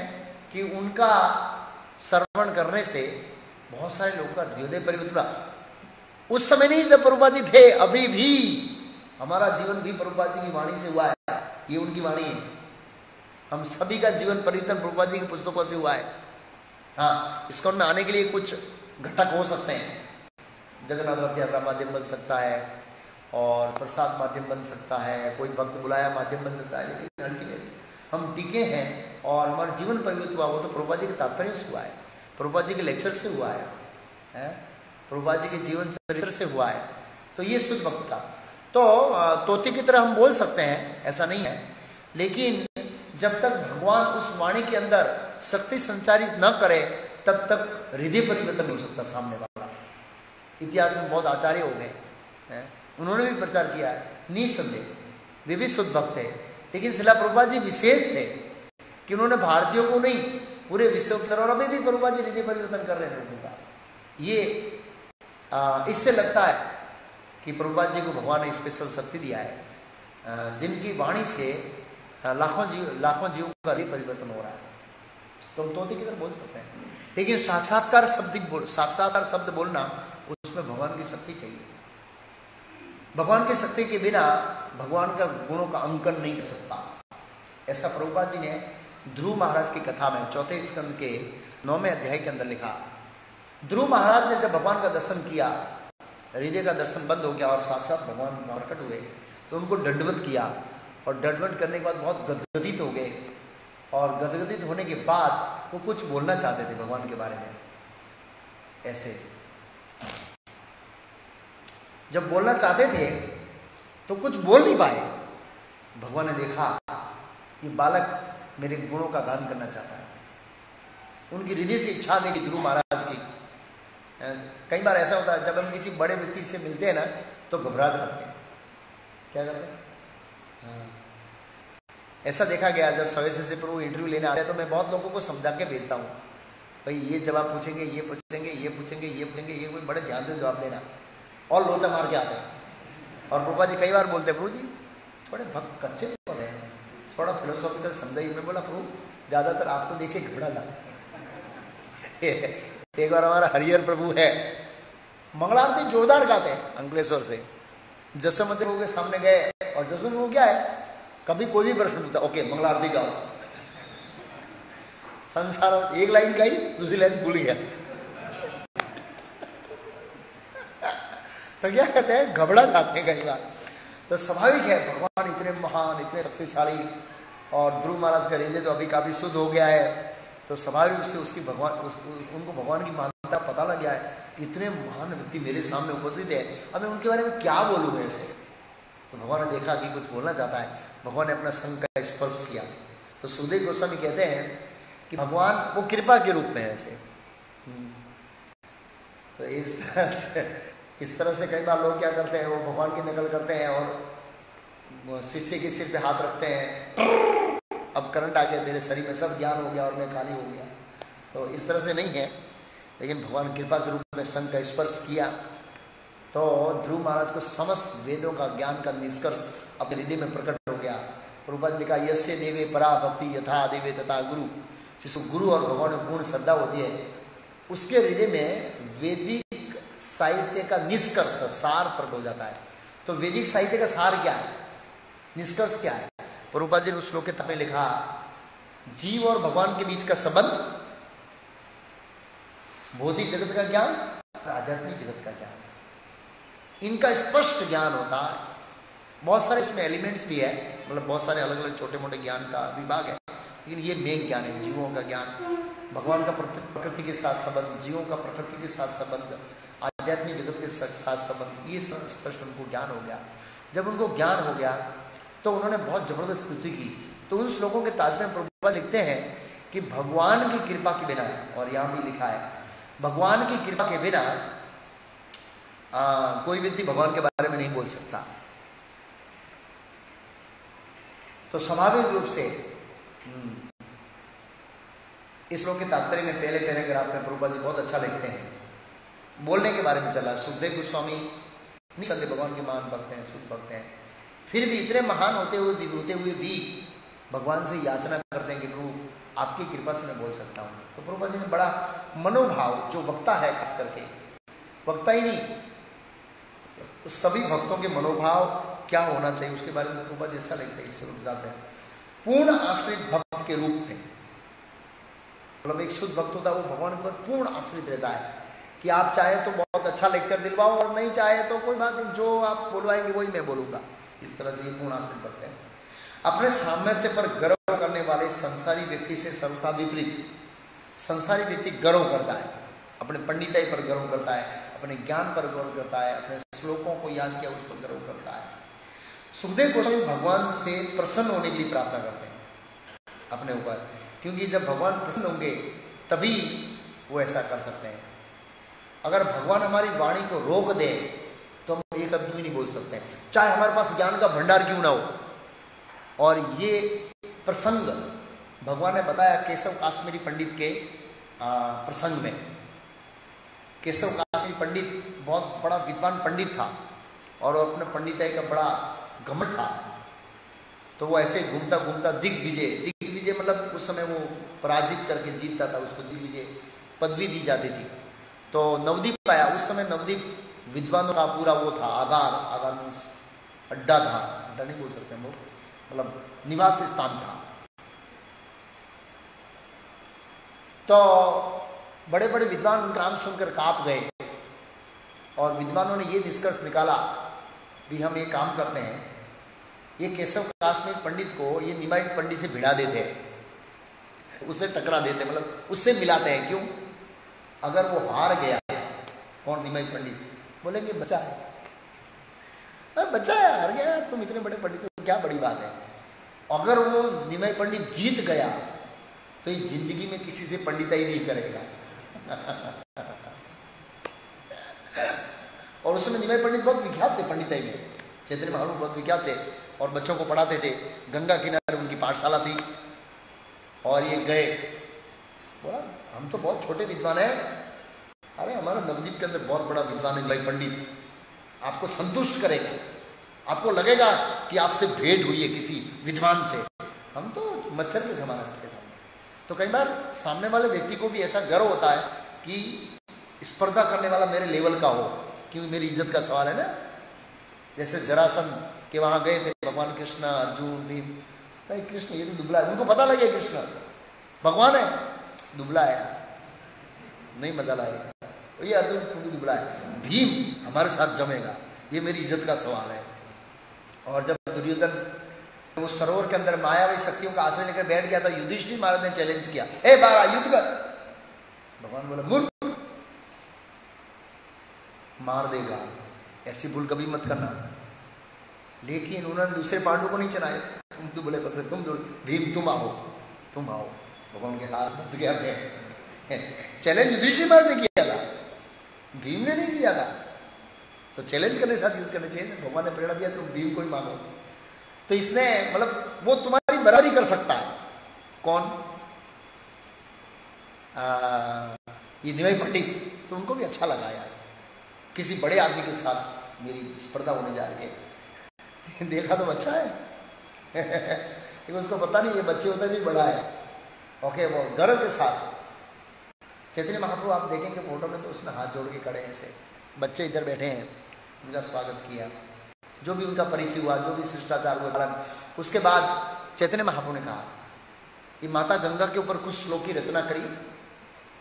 कि उनका श्रवण करने से बहुत सारे लोगों का हृदय परिवर्तन हुआ। उस समय नहीं जब प्रभुपाद जी थे, अभी भी हमारा जीवन भी प्रभुपाद जी की वाणी से हुआ है, ये उनकी वाणी है। हम सभी का जीवन परिवर्तन प्रभुपाद जी की पुस्तकों से हुआ है। हाँ, इसको में आने के लिए कुछ घटक हो सकते हैं, जगन्नाथ रथ यात्रा माध्यम बन सकता है, और प्रसाद माध्यम बन सकता है, कोई भक्त बुलाया माध्यम बन सकता है, लेकिन अल्टीमेटली हम टिके हैं और हमारा जीवन परिवर्तित हुआ वो तो प्रभुपाद जी के तात्पर्य से हुआ है, प्रभुपाद जी के लेक्चर से हुआ है, प्रभुपाद जी के जीवन चरित्र से हुआ है। तो ये शुद्ध भक्त का तो तोते की तरह हम बोल सकते हैं, ऐसा नहीं है, लेकिन जब तक भगवान उस वाणी के अंदर शक्ति संचारित न करे तब तक हृदय परिवर्तन नहीं हो सकता सामने वाला। इतिहास में बहुत आचार्य हो गए, उन्होंने भी प्रचार किया है, निसंदेह वे भी शुद्ध भक्त थे, लेकिन श्रील प्रभुपाद जी विशेष थे कि उन्होंने भारतीयों को नहीं पूरे विश्व की तरह, और अभी भी प्रभुपाद जी हृदय परिवर्तन कर रहे हैं लोगों का। ये इससे लगता है कि प्रभुपाद जी को भगवान ने स्पेशल शक्ति दिया है, जिनकी वाणी से लाखों जीवों का हृदय परिवर्तन हो रहा है। तो हम तोते की तरह बोल सकते हैं, लेकिन साक्षात्कार शब्द बोलना उसमें भगवान की शक्ति चाहिए। भगवान की शक्ति के बिना भगवान का गुणों का अंकन नहीं कर सकता। ऐसा प्रभुपाद जी ने ध्रुव महाराज की कथा में 4 स्कंद के 9वें अध्याय के अंदर लिखा। ध्रुव महाराज ने जब भगवान का दर्शन किया, हृदय का दर्शन बंद हो गया और साक्षात भगवान प्रकट हुए, तो उनको दंडवत किया, और दंडवत करने के बाद बहुत गदगदित हो गए, और गदगदित होने के बाद वो कुछ बोलना चाहते थे भगवान के बारे में। ऐसे जब बोलना चाहते थे तो कुछ बोल नहीं पाए। भगवान ने देखा ये बालक मेरे गुणों का गान करना चाहता है, उनकी हृदय से इच्छा थी कि ध्रुव महाराज की। कई बार ऐसा होता है जब हम किसी बड़े व्यक्ति से मिलते हैं ना तो घबरा जाते हैं, क्या करते हैं। ऐसा देखा गया जब सवेरे से प्रभु इंटरव्यू लेने आते हैं तो मैं बहुत लोगों को समझा के भेजता हूँ, भाई ये जवाब पूछेंगे, ये पूछेंगे, ये पूछेंगे, ये पूछेंगे, ये कोई बड़े ध्यान से जवाब देना, और लोचा मार के आते हैं। और प्रभुपाद जी कई बार बोलते हैं, प्रभु जी थोड़े भक्त कच्चे हो गए हैं, थोड़ा फिलोसॉफिकल समझाइए। मैं बोला प्रभु ज़्यादातर आपको देखे घबरा जाता। एक बार हमारा हरिहर प्रभु है, मंगलारती जोरदार गाते हैं अंकलेश्वर से, जसमत प्रभु के सामने गए, और जसमत प्रभु क्या है, कभी कोई भी प्रश्न पूछता ओके मंगला आरती गाओ, संसार एक लाइन गाई दूसरी लाइन भूल गया। तो क्या कहते हैं, घबरा जाते हैं कई बार। तो स्वाभाविक है, भगवान इतने महान, इतने शक्तिशाली, और ध्रुव महाराज का हृदय तो अभी काफी शुद्ध हो गया है, तो स्वाभाविक रूप से उसकी उनको भगवान की महानता पता लग गया है, इतने महान व्यक्ति मेरे सामने उपस्थित है, अब मैं उनके बारे में क्या बोलूँ ऐसे। तो भगवान ने देखा कि कुछ बोलना चाहता है, भगवान ने अपना संग का स्पर्श किया। तो सुखदेव गोस्वामी कहते हैं कि भगवान वो कृपा के रूप में है ऐसे। तो इस तरह से कई बार लोग क्या करते हैं, वो भगवान की नकल करते हैं और शिष्य के सिर पे हाथ रखते हैं, अब करंट आ गया तेरे शरीर में, सब ज्ञान हो गया और मैं खाली हो गया। तो इस तरह से नहीं है, लेकिन भगवान कृपा के रूप में संघ का स्पर्श किया तो ध्रुव महाराज को समस्त वेदों का ज्ञान का निष्कर्ष अपने हृदय में प्रकट हो गया। प्रभुपाद ने कहा यस्य देवे परा भक्ति यथा देवे तथा गुरु, जिसको गुरु और भगवान में पूर्ण श्रद्धा होती है उसके हृदय में वैदिक साहित्य का निष्कर्ष सार प्रकट हो जाता है। तो वैदिक साहित्य का सार क्या है, निष्कर्ष क्या है? प्रभुपाद जी ने उस श्लोक के तत्व में लिखा जीव और भगवान के बीच का संबंध, भौतिक जगत का ज्ञान, आध्यात्मिक जगत का ज्ञान, इनका स्पष्ट ज्ञान होता है। बहुत सारे इसमें एलिमेंट्स भी है, मतलब बहुत सारे अलग अलग छोटे मोटे ज्ञान का विभाग है, लेकिन ये मेन ज्ञान है जीवों का ज्ञान, भगवान का प्रकृति के साथ संबंध, जीवों का प्रकृति के साथ संबंध, आध्यात्मिक जगत के साथ संबंध, ये स्पष्ट उनको ज्ञान हो गया। जब उनको ज्ञान हो गया तो उन्होंने बहुत जबरदस्त स्तुति की। तो उन श्लोकों के तात्पर्य में प्रभुपाद लिखते हैं कि भगवान की कृपा के बिना, और यहां भी लिखा है भगवान की कृपा के बिना कोई व्यक्ति भगवान के बारे में नहीं बोल सकता। तो स्वाभाविक रूप से इस श्लोक के तात्पर्य में पहले पैराग्राफ में प्रभुपाद जी बहुत अच्छा लिखते हैं, बोलने के बारे में चला। सुखदेव गोस्वामी निसंदेह भगवान के महान भक्त हैं, शुद्ध भक्त हैं, फिर भी इतने महान होते हुए भी भगवान से याचना करते हैं कि प्रभु आपकी कृपा से मैं बोल सकता हूँ। तो प्रभुपाद जी ने बड़ा मनोभाव, जो वक्ता है खास करके, वक्ता ही नहीं सभी भक्तों के मनोभाव क्या होना चाहिए उसके बारे में प्रभुपाद जी अच्छा लगता है। इस स्वरूप बताते हैं पूर्ण आश्रित भक्त के रूप में, मतलब एक शुद्ध भक्त होता है वो भगवान के ऊपर पूर्ण आश्रित रहता है कि आप चाहे तो बहुत अच्छा लेक्चर दिलवाओ और नहीं चाहे तो कोई बात नहीं, जो आप बोलवाएंगे वही मैं बोलूंगा। इस तरह से ये पूर्ण आश्रित भक्त है। अपने सामर्थ्य पर गर्व करने वाले संसारी व्यक्ति से सर्वथा विपरीत, संसारी व्यक्ति गर्व करता है, अपने पंडिताई पर गर्व करता है, अपने ज्ञान पर गर्व करता है, अपने श्लोकों को याद किया उस पर गर्व करता है। सुखदेव गोस्वामी भगवान से प्रसन्न होने की लिए प्रार्थना करते हैं अपने ऊपर, क्योंकि जब भगवान प्रसन्न होंगे तभी वो ऐसा कर सकते हैं। अगर भगवान हमारी वाणी को रोक दे तो हम एक शब्द भी नहीं बोल सकते, चाहे हमारे पास ज्ञान का भंडार क्यों ना हो। और ये प्रसंग भगवान ने बताया केशव काश्मीरी पंडित के प्रसंग में। केशव काश्मीरी पंडित बहुत बड़ा विद्वान पंडित था और अपने पंडिताई का बड़ा घमंड था। तो वो ऐसे घूमता घूमता दिग्विजय मतलब उस समय वो पराजित करके जीतता था, उसको दिग्विजय पदवी दी जाती थी। तो नवदीप आया, उस समय नवदीप विद्वानों का पूरा वो था, आगार मीन्स अड्डा था, अड्डा नहीं बोल सकते हम लोग, मतलब निवास स्थान था। तो बड़े बड़े विद्वान उनका नाम सुनकर कांप गए और विद्वानों ने ये निष्कर्ष निकाला भी हम ये काम करते हैं, ये केशव काश्मीर पंडित को ये निमाई पंडित से भिड़ा देते हैं, उससे टकरा देते, मतलब उससे मिलाते हैं। क्यों? अगर वो हार गया, कौन निमाई पंडित, बोलेंगे बच्चा है, बच्चा है, हार गया, तुम इतने बड़े पंडित हो, क्या बड़ी बात है। अगर वो निमाई पंडित जीत गया तो ये जिंदगी में किसी से पंडिताई नहीं करेगा। और उस समय निमाई पंडित बहुत विख्यात थे पंडिताई में, चैतन्य महाप्रभु बहुत विख्यात थे और बच्चों को पढ़ाते थे। गंगा किनारे उनकी पाठशाला थी और ये गए, बोला हम तो बहुत छोटे विद्वान हैं, अरे हमारा नवदीप के अंदर बहुत बड़ा विद्वान है निमाई पंडित, आपको संतुष्ट करेगा, आपको लगेगा कि आपसे भेंट हुई है किसी विद्वान से, हम तो मच्छर के समान हैं। तो कई बार सामने वाले व्यक्ति को भी ऐसा गर्व होता है कि स्पर्धा करने वाला मेरे लेवल का हो, क्योंकि मेरी इज्जत का सवाल है ना। जैसे जरासंध के वहां गए थे भगवान कृष्ण, अर्जुन, भीम, भाई कृष्ण ये तो दुबला है, उनको पता लगे कृष्ण भगवान है, दुबला है, नहीं मजा लाएगा, ये अर्जुन दुबला है, भीम हमारे साथ जमेगा, ये मेरी इज्जत का सवाल है। और जब दुर्योधन वो सरोवर के अंदर मायावी शक्तियों का आश्रय लेकर बैठ गया था, युधिष्ठिर महाराज ने चैलेंज किया, ए बारा युद्ध कर, भगवान बोला मूर्ख, मार देगा, ऐसी भूल कभी मत करना। लेकिन उन्होंने दूसरे पांडु को नहीं चलाए, तुम दुबले पकड़े, तुम भीम तुम आओ, भगवान के हाथ बच गया। चैलेंज युधिष्ठिर महाराज ने किया था, भीम ने नहीं किया था। तो चैलेंज करने साथ युद्ध करने चाहिए, भगवान ने प्रेरणा दिया तुम भीम को ही मांगो। तो इसने मतलब वो तुम्हारी बराबरी कर सकता है, कौन? ये निमय पंडित, तो उनको भी अच्छा लगा यार, किसी बड़े आदमी के साथ मेरी स्पर्धा होने जा रही है। देखा तो अच्छा है लेकिन उसको पता नहीं ये बच्चे होते भी बड़ा है। ओके, वो गर्व के साथ चैतन्य महाप्रभु आप देखेंगे फोटो में, तो उसमें हाथ जोड़ के खड़े हैं ऐसे, बच्चे इधर बैठे हैं, उनका स्वागत किया, जो भी उनका परिचय हुआ, जो भी शिष्टाचार हुआ। उसके बाद चैतन्य महाप्रभु ने कहा कि माता गंगा के ऊपर कुछ श्लोक की रचना करी,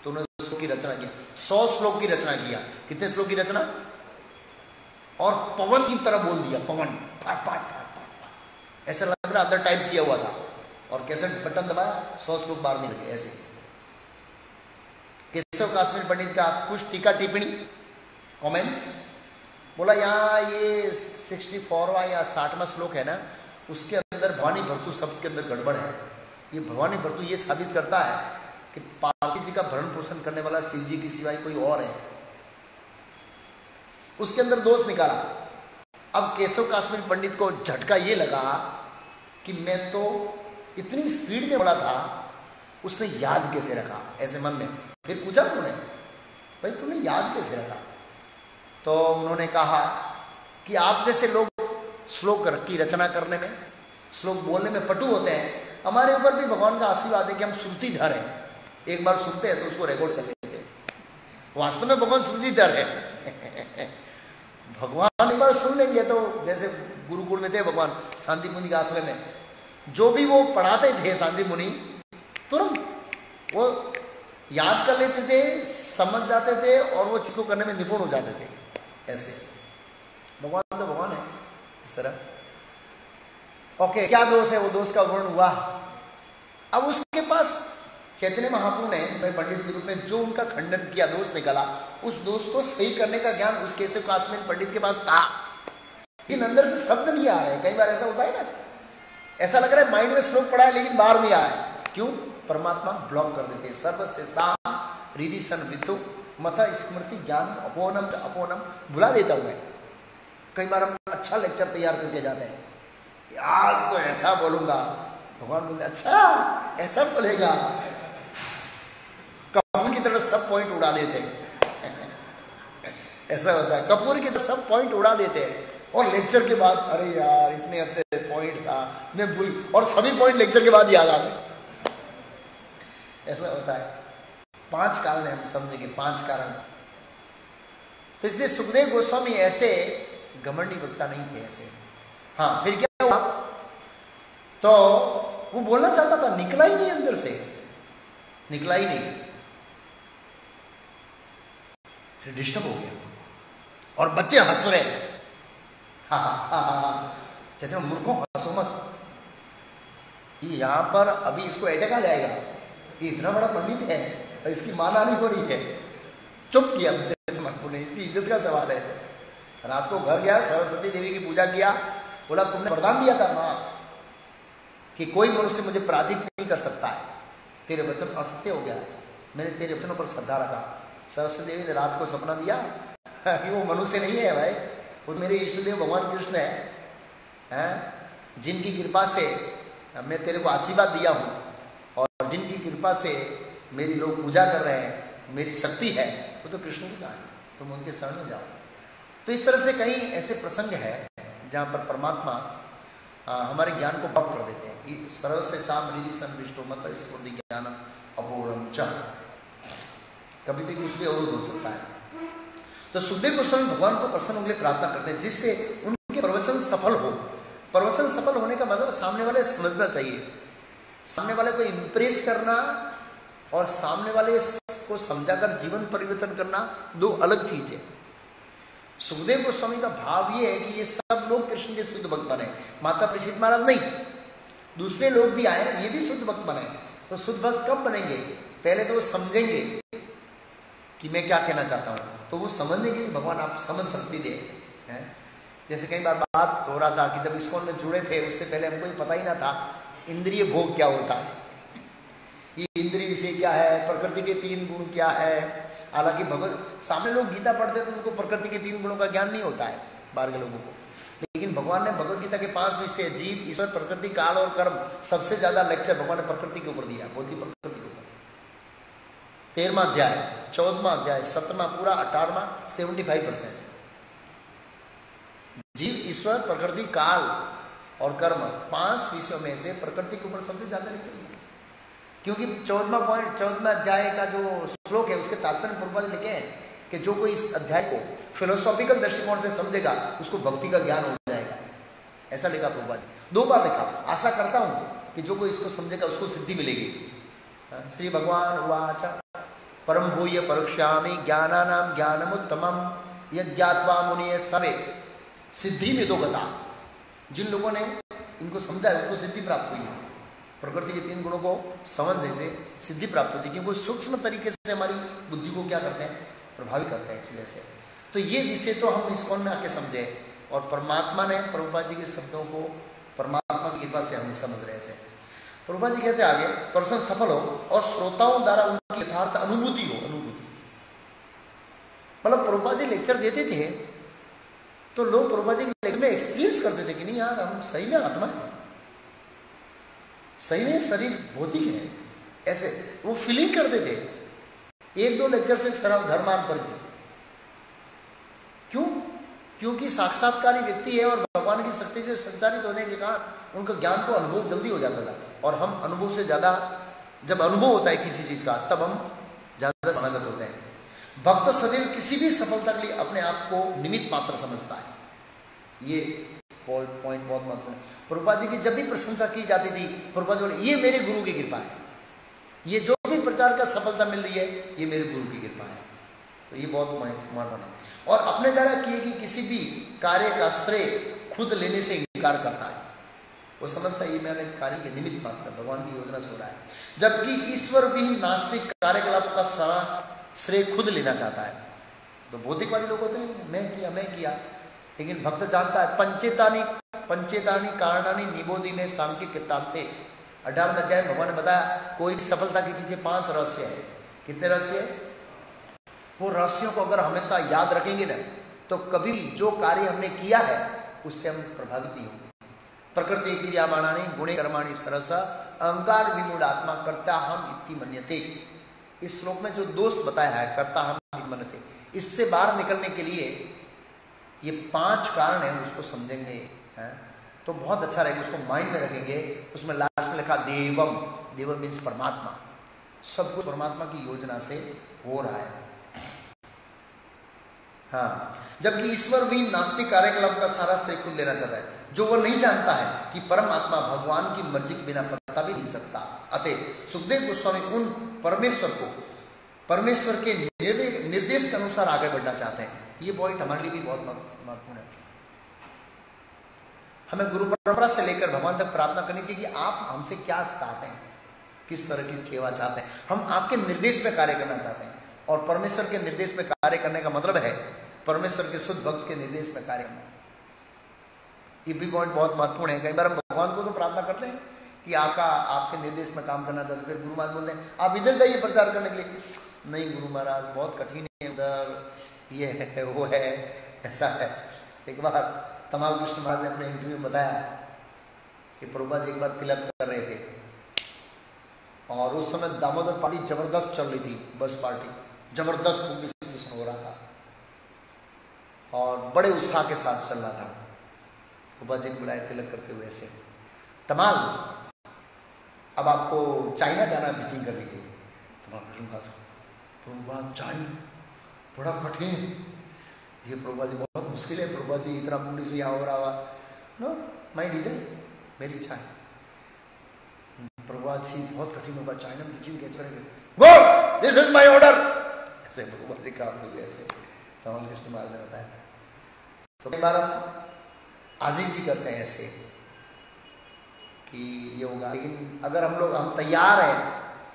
तो उन्होंने श्लोक की रचना किया, 100 श्लोक की रचना किया। कितने श्लोक की रचना? और पवन की तरह बोल दिया, पवन फाट फाट फाट फाट, ऐसा लग रहा अंदर टाइप किया हुआ था, और कैसे बटन दबाया 100 श्लोक बाहर नहीं लगे ऐसे। केशव काश्मीर पंडित का कुछ टीका टिप्पणी कमेंट्स, बोला यहाँ ये 64वां या 60वां श्लोक है ना, उसके अंदर भवानी भर्तु शब्द के अंदर गड़बड़ है। ये भवानी भर्तु ये साबित करता है कि पार्वती जी का भरण पोषण करने वाला शिव जी के सिवाय कोई और है, उसके अंदर दोष निकाला। अब केशव काश्मीर पंडित को झटका ये लगा कि मैं तो इतनी स्पीड में बोला था, उसने याद कैसे रखा ऐसे मन में। फिर पूछा उन्होंने, भाई तूने याद कैसे रखा? तो उन्होंने कहा कि आप जैसे लोग श्लोक की रचना करने में, श्लोक बोलने में पटु होते हैं, हमारे ऊपर भी भगवान का आशीर्वाद है कि हम श्रुतिधर हैं। एक बार सुनते हैं तो उसको रिकॉर्ड कर लेते हैं। वास्तव में भगवान श्रुतिधर है भगवान एक बार सुन लेंगे तो, जैसे गुरुकुल में थे भगवान शांति मुनि के आश्रम में, जो भी वो पढ़ाते थे शांति मुनि, तुरंत वो याद कर लेते थे, समझ जाते थे, और वो चिको करने में निपुण हो जाते थे। ऐसे भगवान तो भगवान है इस तरह। ओके, क्या दोष है? वो दोष का वर्णन हुआ। अब उसके पास चैतन्य महाप्रभु ने भाई पंडित के रूप में जो उनका खंडन किया, दोष निकाला, उस दोष को सही करने का ज्ञान उस केशव काश्मीर पंडित के पास था, लेकिन अंदर से शब्द नहीं आ रहे। कई बार ऐसा होता है ना, ऐसा लग रहा है माइंड में श्लोक पड़ा है लेकिन बाहर नहीं आया। क्यों? परमात्मा ब्लॉक कर देते हैं। सर्व से साम हृदय संवृत्तो मथा स्मृति ज्ञान अपोनम अपोनम भुला देता हूं मैं। कई बार हम अच्छा लेक्चर तैयार करके जाते हैं, आज तो ऐसा बोलूंगा, भगवान बोलते अच्छा ऐसा बोलेगा, कपूर की तरह सब पॉइंट उड़ा देते हैं ऐसा होता है, कपूर की तरह सब पॉइंट उड़ा देते हैं, और लेक्चर के बाद अरे यार इतने अच्छे पॉइंट था मैं भूल, और सभी पॉइंट लेक्चर के बाद याद आते, ऐसा होता है। 5 कारण है, हम समझेंगे 5 कारण। तो इसलिए सुखदेव गोस्वामी ऐसे घमंडी वक्ता नहीं थे ऐसे। हाँ, फिर क्या हुआ? तो वो बोलना चाहता था, निकला ही नहीं अंदर से, निकला ही नहीं, फिर डिस्टर्ब हो गया, और बच्चे हंस रहे। चैतन्य मूर्खों हंसो मत, ये यहां पर अभी इसको अटैक आ जाएगा, ये इतना बड़ा पंडित है और इसकी माना नहीं हो रही है। चुप किया चैतन्य महाप्रभु ने, इसकी इज्जत का सवाल है। रात को घर गया, सरस्वती देवी की पूजा किया, बोला तुमने वरदान दिया था मां कि कोई मनुष्य मुझे पराजित नहीं कर सकता है, तेरे वचन असत्य हो गया, मैंने तेरे वचनों पर श्रद्धा रखा। सरस्वती देवी ने रात को सपना दिया कि वो मनुष्य नहीं है भाई, वो मेरे इष्टदेव भगवान कृष्ण है, जिनकी कृपा से मैं तेरे को आशीर्वाद दिया हूँ, और जिनकी कृपा से मेरी लोग पूजा कर रहे हैं, मेरी शक्ति है, वो तो कृष्ण की है, तुम उनके शरण में जाओ। तो इस तरह से कई ऐसे प्रसंग है जहाँ पर परमात्मा हमारे ज्ञान को बक कर देते हैं। सरल से साम हृदय संविष्टो मत स्फूर्ति ज्ञानम अपूर्णम च, कभी भी कुछ भी और हो सकता है। तो सुखदेव गोस्वामी भगवान को प्रसन्न होने के लिए प्रार्थना करते हैं, जिससे उनके प्रवचन सफल हो। प्रवचन सफल होने का मतलब सामने वाले समझना चाहिए, सामने वाले को इंप्रेस करना और सामने वाले को समझाकर जीवन परिवर्तन करना दो अलग चीज है। सुखदेव गोस्वामी का भाव ये है कि ये सब लोग कृष्ण के शुद्ध भक्त बने, माता परीक्षित महाराज नहीं, दूसरे लोग भी आए, ये भी शुद्ध भक्त बने। तो शुद्ध भक्त कब बनेंगे? पहले तो वो समझेंगे कि मैं क्या कहना चाहता हूँ, तो वो समझने के लिए भगवान आप समझ शक्ति दे। जैसे कई बार बात हो रहा था कि जब इस्कॉन में जुड़े थे, उससे पहले हमको ये पता ही ना था इंद्रिय भोग क्या होता है, ये इंद्रिय विषय क्या है, प्रकृति के 3 गुण क्या है। हालांकि भगवत सामने लोग गीता पढ़ते तो उनको प्रकृति के 3 गुणों का ज्ञान नहीं होता है बाहर के लोगों को, लेकिन भगवान ने भगवत गीता के 5 विषय जीव, ईश्वर, प्रकृति, काल और कर्म, सबसे ज्यादा लेक्चर भगवान ने प्रकृति के ऊपर दिया, भौतिक प्रकृति के ऊपर। 13वां अध्याय, 14वां अध्याय, 17वां पूरा, 18वां 75%। जीव, ईश्वर, प्रकृति, काल और कर्म 5 विषयों में से प्रकृति के ऊपर सबसे ज्यादा नहीं चाहिए, क्योंकि 14वां अध्याय का जो श्लोक है उसके तात्पर्य प्रभुपाद लिखे हैं कि जो कोई इस अध्याय को फिलोसॉफिकल दृष्टिकोण से समझेगा उसको भक्ति का ज्ञान हो जाएगा, ऐसा लिखा प्रभुपाद। 2 बार लिखा। आशा करता हूं कि जो कोई इसको समझेगा उसको सिद्धि मिलेगी। श्री भगवान उवाच परम भूय परोक्ष्यामि ज्ञानानाम ज्ञानमुत्तमम यज्ञात्वा मुनिये सबे सिद्धि में 2 गता। जिन लोगों ने इनको समझा है उनको सिद्धि प्राप्त हुई है। प्रकृति के 3 गुणों को समझने से सिद्धि प्राप्त होती है, क्योंकि सूक्ष्म तरीके से हमारी बुद्धि को क्या करते हैं, प्रभावित करते हैं इसलिए से। तो ये विषय तो हम इस कोण में आके समझे, और परमात्मा ने प्रभुपाद जी के शब्दों को परमात्मा की कृपा से हम समझ रहे हैं। प्रभुपाद जी कहते आगे, प्रश्न सफल हो और श्रोताओं द्वारा उनकी यथार्थ अनुभूति हो। अनुभूति मतलब प्रभुपाद जी लेक्चर देते थे तो लोग प्रभुपाद जी के लेक्चर में एक्सपीरियंस करते थे कि नहीं यार हम सही में आत्मा है, सही में शरीर भौतिक है, ऐसे वो फीलिंग करते थे। 1-2 लेक्चर से घर मान पड़ी थी। क्यों? क्योंकि साक्षात्कारी व्यक्ति है और भगवान की शक्ति से संचालित होने के कारण उनका ज्ञान को अनुभव जल्दी हो जाता था। और हम अनुभव से ज्यादा, जब अनुभव होता है किसी चीज का, तब हम ज्यादा समागत होते हैं। भक्त सदैव किसी भी सफलता के लिए अपने आप को निमित्त मात्र समझता है। ये पॉइंट बहुत महत्वपूर्ण है। प्रभुपाद जी की जब भी प्रशंसा की जाती थी, प्रभुपाद जी बोले ये मेरे गुरु की कृपा है, ये जो भी प्रचार का सफलता मिल रही है ये मेरे गुरु की कृपा है। तो ये बहुत महत्वपूर्ण है। और अपने द्वारा किए गए किसी भी कार्य का श्रेय खुद लेने से इनकार करता है। वो समझता है ये मेरे कार्य के निमित्त मात्र भगवान की योजना से हो रहा है, जबकि ईश्वर भी नास्तिक कार्यकलाप का सारा श्रेय खुद लेना चाहता है। तो भौतिकवादी लोग होते हैं मैं किया, लेकिन भक्त जानता है पंचेतानी कारणानी निबोधि में सांख्यिक किताबते 18वें अध्याय में भगवान ने बताया कोई सफलता के पीछे 5 रहस्य है। कितने रहस्य है? वो रहस्यों को अगर हमेशा याद रखेंगे ना तो कभी जो कार्य हमने किया है उससे हम प्रभावित नहीं होंगे। प्रकृति क्रियामाणानि गुणे कर्माणि सरसा अहंकार विमूढ़ आत्मा कर्ता हम इति मन्यते। इस श्लोक में जो दोष बताया है कर्ता हम इति मन्यते, इससे बाहर निकलने के लिए ये 5 कारण है, उसको समझेंगे है तो बहुत अच्छा रहेगा। उसको माइंड में रखेंगे। उसमें लास्ट में लिखा देवम मीन्स परमात्मा। सब कुछ परमात्मा की योजना से हो रहा है। हाँ, जबकि ईश्वर भी नास्तिक कार्यकलाप का सारा श्रेय खुद लेना चाहता है। जो वो नहीं जानता है कि परमात्मा भगवान की मर्जी के बिना पता भी नहीं सकता। अतः सुखदेव गोस्वामी उन परमेश्वर के निर्देश के अनुसार आगे बढ़ना चाहते हैं। ये पॉइंट हमारे लिए भी बहुत महत्वपूर्ण है। हमें गुरु परंपरा से लेकर भगवान तक प्रार्थना करनी चाहिए कि आप हमसे क्या चाहते हैं, किस तरह की सेवा चाहते हैं। हम आपके निर्देश में कार्य करना चाहते हैं, और परमेश्वर के निर्देश में कार्य करने का मतलब है परमेश्वर के शुद्ध भक्त के निर्देश में कार्य करना। ये भी पॉइंट बहुत महत्वपूर्ण है। कई बार हम भगवान को तो प्रार्थना करते हैं कि आपके निर्देश में काम करना चाहते, फिर गुरु महाराज बोलते हैं आप इधर जाइए प्रचार करने के लिए। नहीं गुरु महाराज बहुत कठिन है, उधर ये है वो है ऐसा है। एक बार तमाल कृष्ण महाराज ने अपने इंटरव्यू में बताया कि प्रभुपाद जी एक बार तिलक कर रहे थे और उस समय दामोदर पार्टी जबरदस्त चल रही थी, बस पार्टी जबरदस्त पब्लिसिटी हो रहा था और बड़े उत्साह के साथ चल रहा था। प्रभुपाद जी ने बुलाया तिलक करते हुए ऐसे, तमाल अब आपको चाइना जाना पिचिंग कर लीजिए। तमाल कृष्ण प्रभुपाद चाइना बड़ा कठिन, ये प्रभुपाद जी बहुत मुश्किल है। प्रभुपाद जी इतना पुलिस यहाँ हो रहा हुआ, नो माई डिजाइन मेरी इच्छा है। प्रभुपाद जी बहुत कठिन होगा, चाइना में पिचिंग कैसे करेंगे? Go this is my order. ऐसे प्रभुपाद जी काम हो गया ऐसे तमाल कृष्ण महाराज ने बताया। तो कई बार हम आजीज ही करते हैं ऐसे कि ये होगा, लेकिन अगर हम तैयार हैं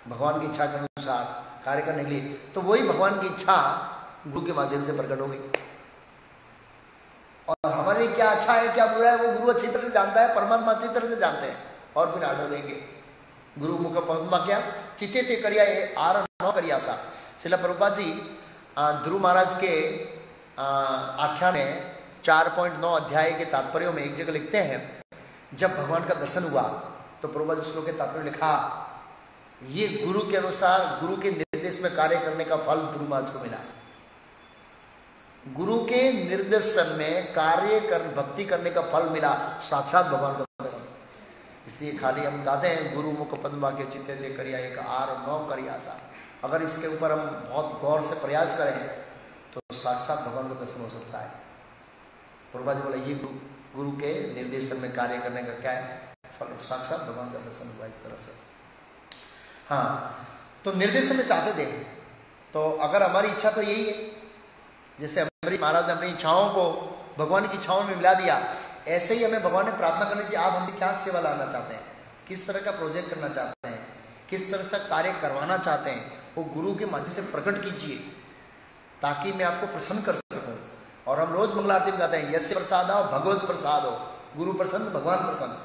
भगवान की इच्छा के अनुसार कार्य करने के लिए तो वही भगवान की इच्छा गुरु के माध्यम से प्रकट हो गई। और हमारे क्या अच्छा है क्या बुरा है वो गुरु अच्छी तरह से जानता है, परमात्मा अच्छी तरह से जानते हैं और फिर आर्डर देंगे। गुरु मुख परमात्मा क्या चिते ते करिया आर न करिया सा। श्रील प्रभुपाद जी ध्रुव महाराज के आख्यान में 4.9 अध्याय के तात्पर्यों में एक जगह लिखते हैं जब भगवान का दर्शन हुआ तो प्रभुपाद जी श्लोक के तात्पर्य लिखा ये गुरु के अनुसार गुरु के निर्देश में कार्य करने का फल ध्रुव महाराज को मिला। गुरु के निर्देशन में कार्य कर भक्ति करने का फल मिला, साक्षात भगवान का। इसलिए खाली हम गाते हैं गुरु मुख पद्मा के चित्ते दे करिया एक आर नौ करिया सा। अगर इसके ऊपर हम बहुत गौर से प्रयास करें तो साक्षात भगवान का दर्शन हो सकता है। प्रभुपा जी बोले ये गुरु के निर्देशन में कार्य करने का क्या है फल, साक्षात भगवान का दर्शन हुआ इस तरह से। हाँ, तो निर्देशन में चाहते थे, तो अगर हमारी इच्छा तो यही है, जैसे अमरीश महाराज ने अपनी इच्छाओं को भगवान की इच्छाओं में मिला दिया, ऐसे ही हमें भगवान ने प्रार्थना करनी चाहिए। आप हमसे क्या सेवा लाना चाहते हैं, किस तरह का प्रोजेक्ट करना चाहते हैं, किस तरह से कार्य करवाना चाहते हैं, वो गुरु के माध्यम से प्रकट कीजिए ताकि मैं आपको प्रसन्न कर सकूं। और हम रोज मंगल आरती में गाते हैं यस्य प्रसाद हो भगवत प्रसाद हो, गुरु प्रसन्न भगवान प्रसन्न।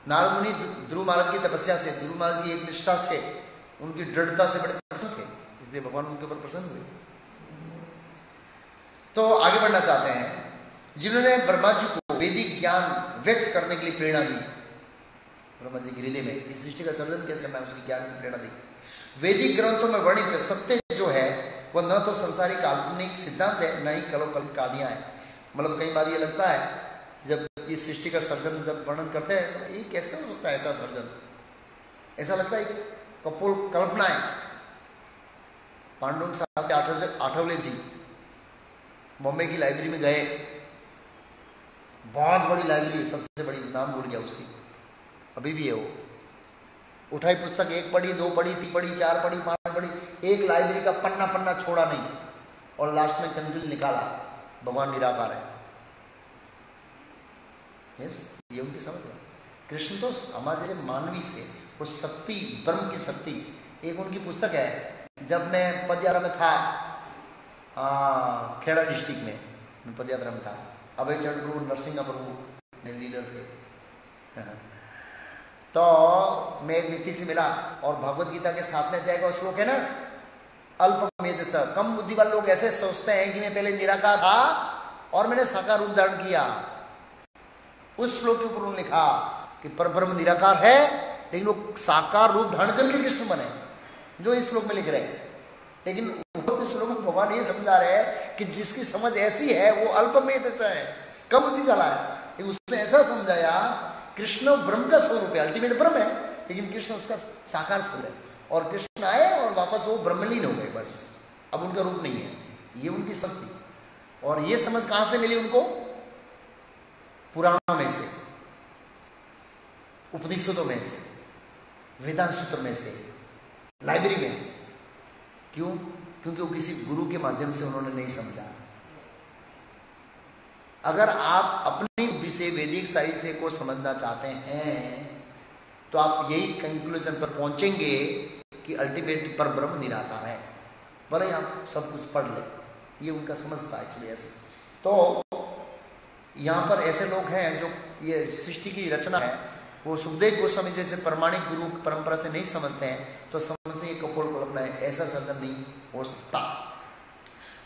नारद मुनि ध्रुव महाराज की तपस्या से, ध्रुव महाराज की एक निष्ठा से, उनकी दृढ़ता से बड़े प्रसन्न थे, इसलिए भगवान उनके ऊपर प्रसन्न हुए। तो आगे बढ़ना चाहते हैं। जिन्होंने ब्रह्मा जी को वैदिक ज्ञान व्यक्त करने के लिए प्रेरणा दी, ब्रह्मा जी की हृदय में इस सृष्टि का सर्जन कैसे करना है उसकी ज्ञान की प्रेरणा दी। वैदिक ग्रंथों में वर्णित सत्य जो है वह न तो संसारिक काल्पनिक सिद्धांत है, न ही कल्पित कहानियां हैं। मतलब कई बार ये लगता है जब ये सृष्टि का सर्जन जब वर्णन करते हैं, ये कैसे हो सकता है ऐसा सर्जन, ऐसा लगता है कपोल कल्पना है। पांडुरंग शास्त्री आठवले जी बॉम्बे की लाइब्रेरी में गए, बहुत बड़ी लाइब्रेरी, सबसे बड़ी, नाम भूल गया उसकी, अभी भी है वो। उठाई पुस्तक, एक पढ़ी, दो पढ़ी, तीन पढ़ी, चार पढ़ी, पांच पढ़ी, एक लाइब्रेरी का पन्ना पन्ना छोड़ा नहीं, और लास्ट में कंक्लूजन निकाला भगवान निराकार है। यस, ये उनकी समझ है। कृष्ण तो हमारे जैसे मानवी से वो शक्ति, ब्रह्म की शक्ति। एक उनकी पुस्तक है, जब मैं पदयात्रा में था, खेड़ा डिस्ट्रिक्ट में मैं पदयात्रा में था, अभय चंद्र प्रभु, नरसिंह प्रभु मेरे लीडर थे। तो मैं एक व्यक्ति से मिला और भगवत गीता के साथ में जाएगा श्लोक है ना, अल्पमेध स, कम बुद्धि वाले लोग ऐसे सोचते हैं कि मैं पहले निराकार था और मैंने साकार रूप धारण किया। उस श्लोक के ऊपर उन्होंने लिखा कि परब्रह्म निराकार है, लेकिन वो साकार रूप धारण करके कृष्ण बने, जो इस श्लोक में लिख रहे हैं। लेकिन इस श्लोक में भगवान ये समझा रहे हैं कि जिसकी समझ ऐसी है वो अल्पमेध स है, कम बुद्धि वाला है। लेकिन उसने ऐसा समझाया कृष्ण ब्रह्म का स्वरूप है, अल्टीमेट ब्रह्म है, लेकिन कृष्ण उसका साकार स्वरूप है। और कृष्ण आए और वापस वो ब्रह्मलीन हो गए, बस अब उनका रूप नहीं है। ये उनकी समझ थी। और ये समझ कहां से मिली उनको? पुराणों में से, उपनिषदों में से, वेदांत सूत्र में से, लाइब्रेरी में से। क्यों? क्योंकि वो किसी गुरु के माध्यम से उन्होंने नहीं समझा। अगर आप अपनी बुद्धि से वैदिक साहित्य को समझना चाहते हैं तो आप यही कंक्लूजन पर पहुंचेंगे कि अल्टीमेट पर ब्रह्म निराकार है, भले आप सब कुछ पढ़ ले। ये उनका समझता है ऐसे। तो यहाँ पर ऐसे लोग हैं जो ये सृष्टि की रचना है वो सुखदेव गोस्वामी जैसे प्रमाणिक गुरु परंपरा से नहीं समझते हैं, तो समझते हैं कपोल कल्पना है, ऐसा सर्जन नहीं हो सकता।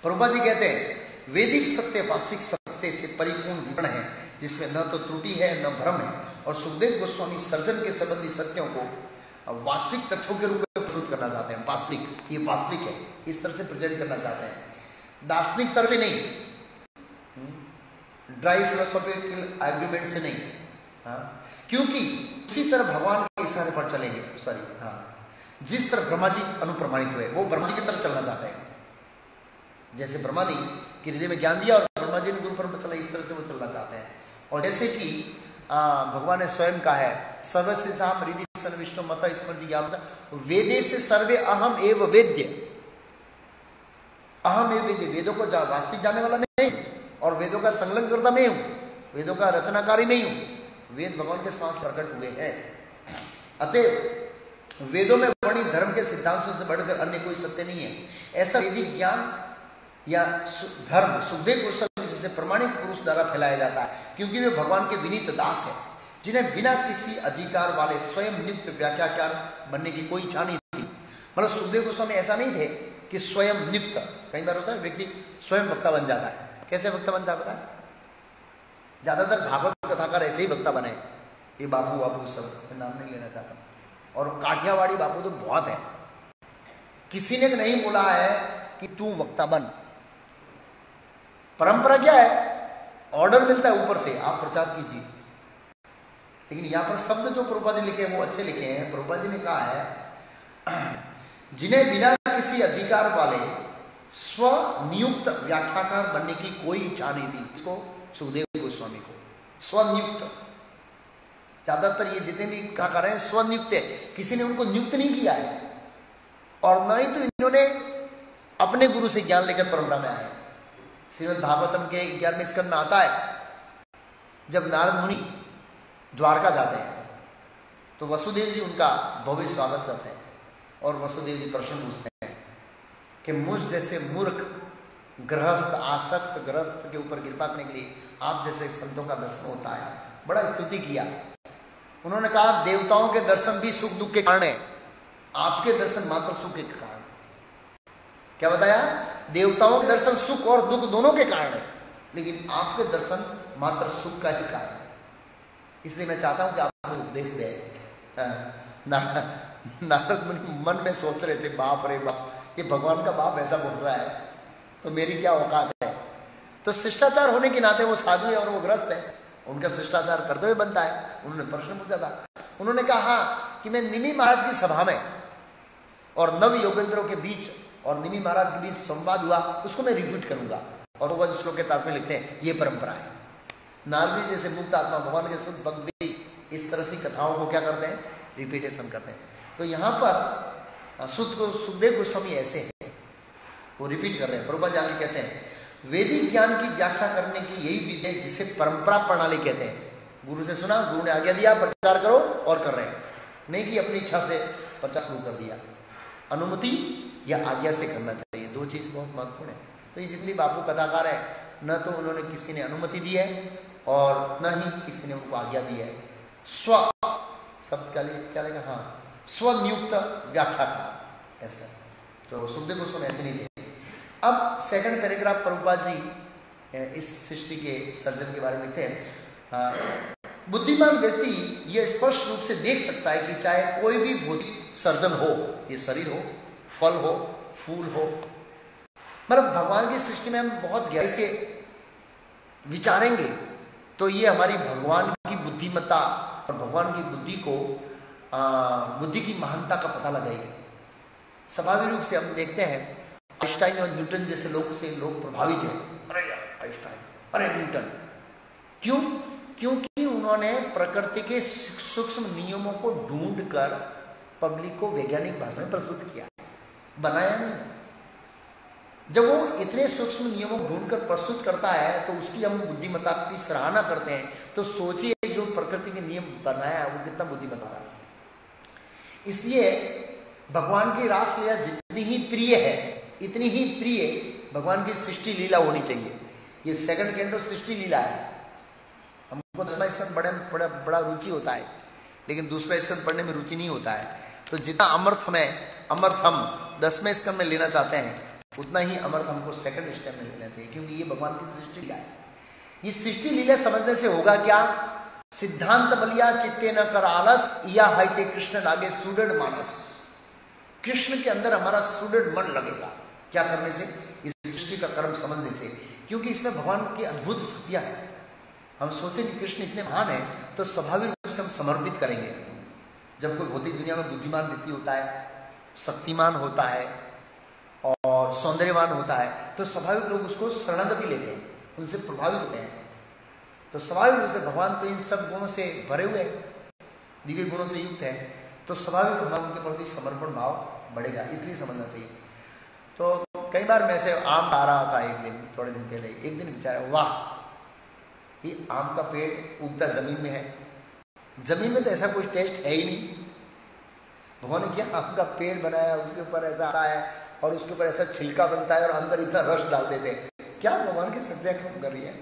प्रभुपा जी कहते हैं वैदिक सत्य वास्तविक सत्य से परिपूर्ण विवरण है, जिसमें न तो त्रुटि है न भ्रम है। और सुखदेव गोस्वामी सर्जन के संबंधी सत्यों को वास्तविक तथ्यों के रूप में प्रस्तुत करना चाहते हैं। वास्तविक, ये वास्तविक है, इस तरह से प्रेजेंट करना चाहते हैं, दार्शनिक तरह से नहीं, ड्राई फिलोसॉफिकल आर्ग्यूमेंट से नहीं। हाँ, क्योंकि उसी तरह भगवान के इशारे पर चलेंगे। सॉरी, हाँ, जिस तरह ब्रह्मा जी अनुप्रमाणित हुए वो ब्रह्मा जी की तरफ चलना चाहते हैं। जैसे ब्रह्मा ने कि हृदय में ज्ञान दिया और ब्रह्मा जी ने गुरु पर चला, इस तरह से वो चलना चाहते हैं। और जैसे कि भगवान ने स्वयं कहा है सर्वस्य साम हृदय सन विष्णु मत स्मृति ज्ञान वेदे से सर्वे अहम एव वेद्य। अहम एव वेद्य, वेदों को वास्तविक जानने वाला नहीं और वेदों का संलग्न करता मैं हूं, वेदों का रचनाकारी नहीं हूं। वेद भगवान के श्वास प्रकट हुए हैं। अतः वेदों में वर्णित धर्म के सिद्धांतों से बढ़कर अन्य कोई सत्य नहीं है। ऐसा वैदिक ज्ञान या धर्म सुखदेव गोस्वामी जैसे प्रमाणिक पुरुष द्वारा फैलाया जाता है, क्योंकि वे भगवान के विनीत दास हैं, जिन्हें बिना किसी अधिकार वाले स्वयं नियुक्त व्याख्याकार बनने की कोई इच्छा नहीं थी। मतलब सुखदेव गोस्वामी ऐसा नहीं थे कि स्वयं नियुक्त। कई बार होता है व्यक्ति स्वयं वक्ता बन जाता है। कैसे वक्ता बनता है? ज्यादातर भागवत कथाकार ऐसे ही वक्ता बने। ये बाबू बाबू सब नाम नहीं लेना चाहता, और काठियावाड़ी बापू तो बहुत है। किसी ने नहीं बोला है कि तू वक्ता बन। परंपरा क्या है, ऑर्डर मिलता है ऊपर से, आप प्रचार कीजिए। लेकिन यहां पर शब्द जो प्रभुपाद जी लिखे हैं वो अच्छे लिखे हैं। प्रभुपाद जी ने कहा है, जिन्हें बिना किसी अधिकार वाले स्वनियुक्त व्याख्याकार बनने की कोई इच्छा नहीं थी। इसको सुखदेव गोस्वामी को स्वनियुक्त, ज्यादातर ये जितने भी कहा कर रहे हैं स्वनियुक्त है, किसी ने उनको नियुक्त नहीं किया है, और न ही तो इन्होंने अपने गुरु से ज्ञान लेकर परंपरा में आए। श्रीमद् भागवतम के 11वें स्कंद में आता है, जब नारद मुनि द्वारका जाते हैं तो वसुदेव जी उनका भव्य स्वागत करते हैं, और वसुदेव जी प्रश्न पूछते हैं कि मुझ जैसे मूर्ख गृहस्थ आसक्त गृहस्थ के ऊपर कृपा करने के लिए आप जैसे संतों का दर्शन होता है। बड़ा स्तुति किया। उन्होंने कहा देवताओं के दर्शन भी सुख दुख के कारण है, आपके दर्शन मात्र सुख के कारण। क्या बताया, देवताओं के दर्शन सुख और दुख दोनों के कारण है, लेकिन आपके दर्शन मात्र सुख का ही कारण है। इसलिए मैं चाहता हूं कि आपको उपदेश दे। नारद मुनि मन में सोच रहे थे, बाप रे बाप, ये भगवान का बाप ऐसा बोल रहा है तो मेरी क्या औकात है। तो शिष्टाचार होने के नाते वो साधु है और वो ग्रस्त है, उनका शिष्टाचार करते हुए बनता है। उन्होंने प्रश्न पूछा था, उन्होंने कहा हाँ कि मैं निमि महाराज की सभा में और नव योगेंद्रों के बीच और निमि महाराज के बीच संवाद हुआ, उसको मैं रिपीट करूंगा। और वो श्लोक के तात्पर्य लिखते हैं ये परंपरा है। नारद जी जैसे मुक्त आत्मा भगवान के शुद्ध भक्त भी इस तरह से कथाओं को क्या करते हैं, रिपीटेशन करते हैं। तो यहाँ पर सुखदेव गोस्वामी ऐसे हैं, वो रिपीट कर रहे हैं। प्रभुपाद जी कहते हैं वैदिक ज्ञान की व्याख्या करने की यही विधि है जिसे परंपरा प्रणाली कहते हैं। गुरु से सुना, गुरु ने आज्ञा दिया, प्रचार करो और कर रहे हैं, नहीं कि अपनी इच्छा से प्रचार शुरू कर दिया। अनुमति या आज्ञा से करना चाहिए, दो चीज बहुत महत्वपूर्ण है। तो ये जितनी बापू कथाकार है, न तो उन्होंने किसी ने अनुमति दी है और न ही किसी ने उनको आज्ञा दी है। स्व शब्द क्या लेगा, हाँ, स्वनियुक्त व्याख्याकार ऐसा। तो सुखदेव गोस्वामी ऐसे नहीं थे। अब सेकंड पैराग्राफ प्रभुपाद जी इस सृष्टि के सर्जन के बारे में लिखते हैं, बुद्धिमान व्यक्ति यह स्पष्ट रूप से देख सकता है कि चाहे कोई भी भौतिक सर्जन हो, ये शरीर हो, फल हो, फूल हो, मतलब भगवान की सृष्टि में हम बहुत गहराई से विचारेंगे तो ये हमारी भगवान की बुद्धिमत्ता और भगवान की बुद्धि को बुद्धि की महानता का पता लगाएगी। स्वाभाविक रूप से हम देखते हैं आइंस्टाइन और न्यूटन जैसे लोग से लोग प्रभावित हैं। अरे आइंस्टाइन, अरे न्यूटन, क्यों? क्योंकि उन्होंने प्रकृति के सूक्ष्म नियमों को ढूंढकर पब्लिक को वैज्ञानिक भाषा में प्रस्तुत किया, बनाया नहीं। जब वो इतने सूक्ष्म नियमों को ढूंढकर प्रस्तुत करता है तो उसकी हम बुद्धिमत्ता की सराहना करते हैं। तो सोचिए जो प्रकृति के नियम बनाया है वो कितना बुद्धिमत्ता है। इसलिए भगवान की रासलीला जितनी ही प्रिय है, इतनी ही प्रिय भगवान की सृष्टि लीला होनी चाहिए। ये सेकंड कैंटो सृष्टि लीला है। हमको 10वां स्कंद बड़ा रुचि होता है, लेकिन दूसरा स्कंद पढ़ने में रुचि नहीं होता है। तो जितना अमर्थ हम 10वें स्कंद में लेना चाहते हैं, उतना ही अमर्थ हमको सेकंड स्कंद में लेना चाहिए, क्योंकि ये भगवान की सृष्टि लीला है। ये सृष्टि लीला समझने से होगा क्या, सिद्धांत बलिया चित्ते न कर आलस, या हाइते कृष्ण लागे सुदृढ़ मानस। कृष्ण के अंदर हमारा सुदृढ़ मन लगेगा, क्या करने से, इस सृष्टि का कर्म समझने से, क्योंकि इसमें भगवान की अद्भुत शक्तियां हैं। हम सोचे कि कृष्ण इतने महान है तो स्वाभाविक रूप से हम समर्पित करेंगे। जब कोई भौतिक दुनिया में बुद्धिमान व्यक्ति होता है, शक्तिमान होता है और सौंदर्यवान होता है, तो स्वाभाविक लोग उसको शरणागति लेते हैं, उनसे प्रभावित होते हैं। तो स्वाभाविक रूप से भगवान तो इन सब गुणों से भरे हुए हैं, दिव्य गुणों से युक्त है, तो स्वाभाविक हमारा उनके प्रति समर्पण भाव बढ़ेगा। इसलिए समझना चाहिए। तो कई बार मैं ऐसे आम खा रहा था, एक दिन, थोड़े दिन पहले, एक दिन विचारा, वाह, ये आम का पेड़ उगता जमीन में है। जमीन में तो ऐसा कुछ टेस्ट है ही नहीं। भगवान ने क्या आम का पेड़ बनाया, उसके ऊपर ऐसा आता है और उसके ऊपर ऐसा छिलका बनता है और अंदर इतना रस डाल देते हैं। क्या भगवान की शक्तियां काम कर रही है,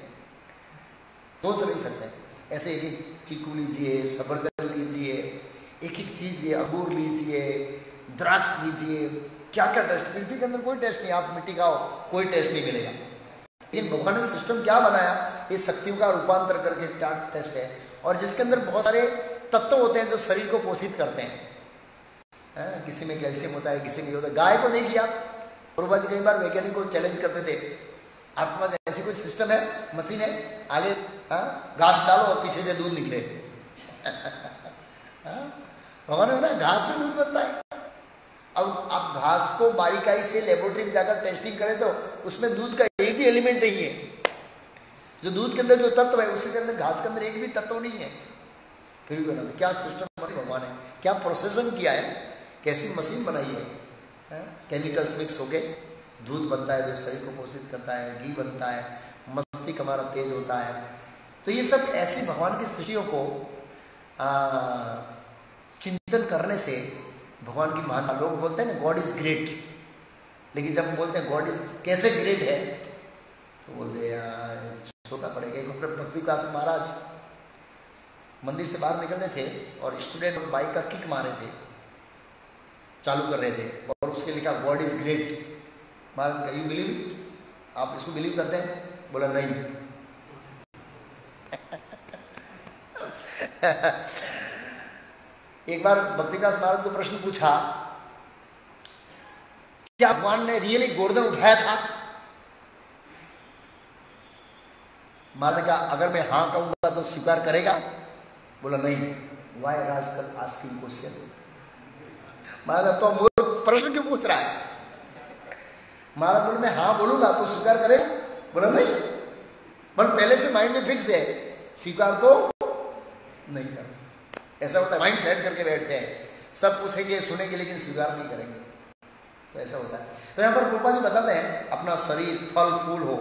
सोच नहीं सकते। ऐसे एक एक चीकू लीजिए, सफरजन लीजिए, एक एक चीज लीजिए, अंगूर लीजिए, द्राक्ष लीजिए, क्या क्या टेस्ट। पृथ्वी के अंदर कोई टेस्ट नहीं, आप मिट्टी खाओ कोई टेस्ट नहीं मिलेगा। लेकिन भगवान ने सिस्टम क्या बनाया, ये शक्तियों का रूपांतर करके क्या टेस्ट है, और जिसके अंदर बहुत सारे तत्व होते हैं जो शरीर को पोषित करते हैं। किसी में कैल्शियम होता है, किसी में होता है। गाय को देखिए आप, प्रभुपाद जी कई बार वैज्ञानिक को चैलेंज करते थे, आपके पास ऐसी कोई सिस्टम है, मशीन है, आगे घास डालो और पीछे से दूध निकले। भगवान ने बताया घास से दूध बनता है। अब आप घास को बारीकाई से लेबोरेटरी में जाकर टेस्टिंग करें तो उसमें दूध का एक भी एलिमेंट नहीं है। जो दूध के अंदर जो तत्व है उसके अंदर घास के अंदर एक भी तत्व नहीं है। फिर भी बना, क्या सिस्टम भगवान है, क्या प्रोसेसिंग किया है, कैसी मशीन बनाई है। केमिकल्स मिक्स होके दूध बनता है जो शरीर को पोषित करता है, घी बनता है, मस्तिष्क हमारा तेज होता है। तो ये सब ऐसी भगवान की सृष्टियों को चिंतन करने से भगवान की महानता, लोग बोलते हैं ना गॉड इज ग्रेट, लेकिन जब बोलते हैं गॉड इज कैसे ग्रेट है तो बोलते यार छोटा पड़ेगा। एक भक्ति विकास महाराज मंदिर से बाहर निकलने थे और स्टूडेंट बाइक का किक मारे थे, चालू कर रहे थे और उसके लिखा God is great. Maharaj you believe, आप इसको बिलीव करते हैं? बोला नहीं। एक बार भक्ति विकास महाराज को प्रश्न पूछा, क्या भगवान ने रियली गोवर्धन उठाया था? महाराज कहा अगर मैं हाँ कहूंगा तो स्वीकार करेगा? बोला नहीं। Why rascal asking question. महाराज तो मूर्ख प्रश्न क्यों पूछ रहा है? महाराज बोले मैं हाँ बोलूंगा तो स्वीकार करेगा? बोला नहीं। पर पहले से माइंड में फिक्स है, स्वीकार तो नहीं कर। ऐसा होता है, माइंड सेट करके बैठते हैं, सब पूछेंगे सुनेंगे लेकिन स्वीकार नहीं करेंगे, तो ऐसा होता है। तो यहाँ पर प्रभुपाद जी बताते हैं अपना शरीर फल फूल हो,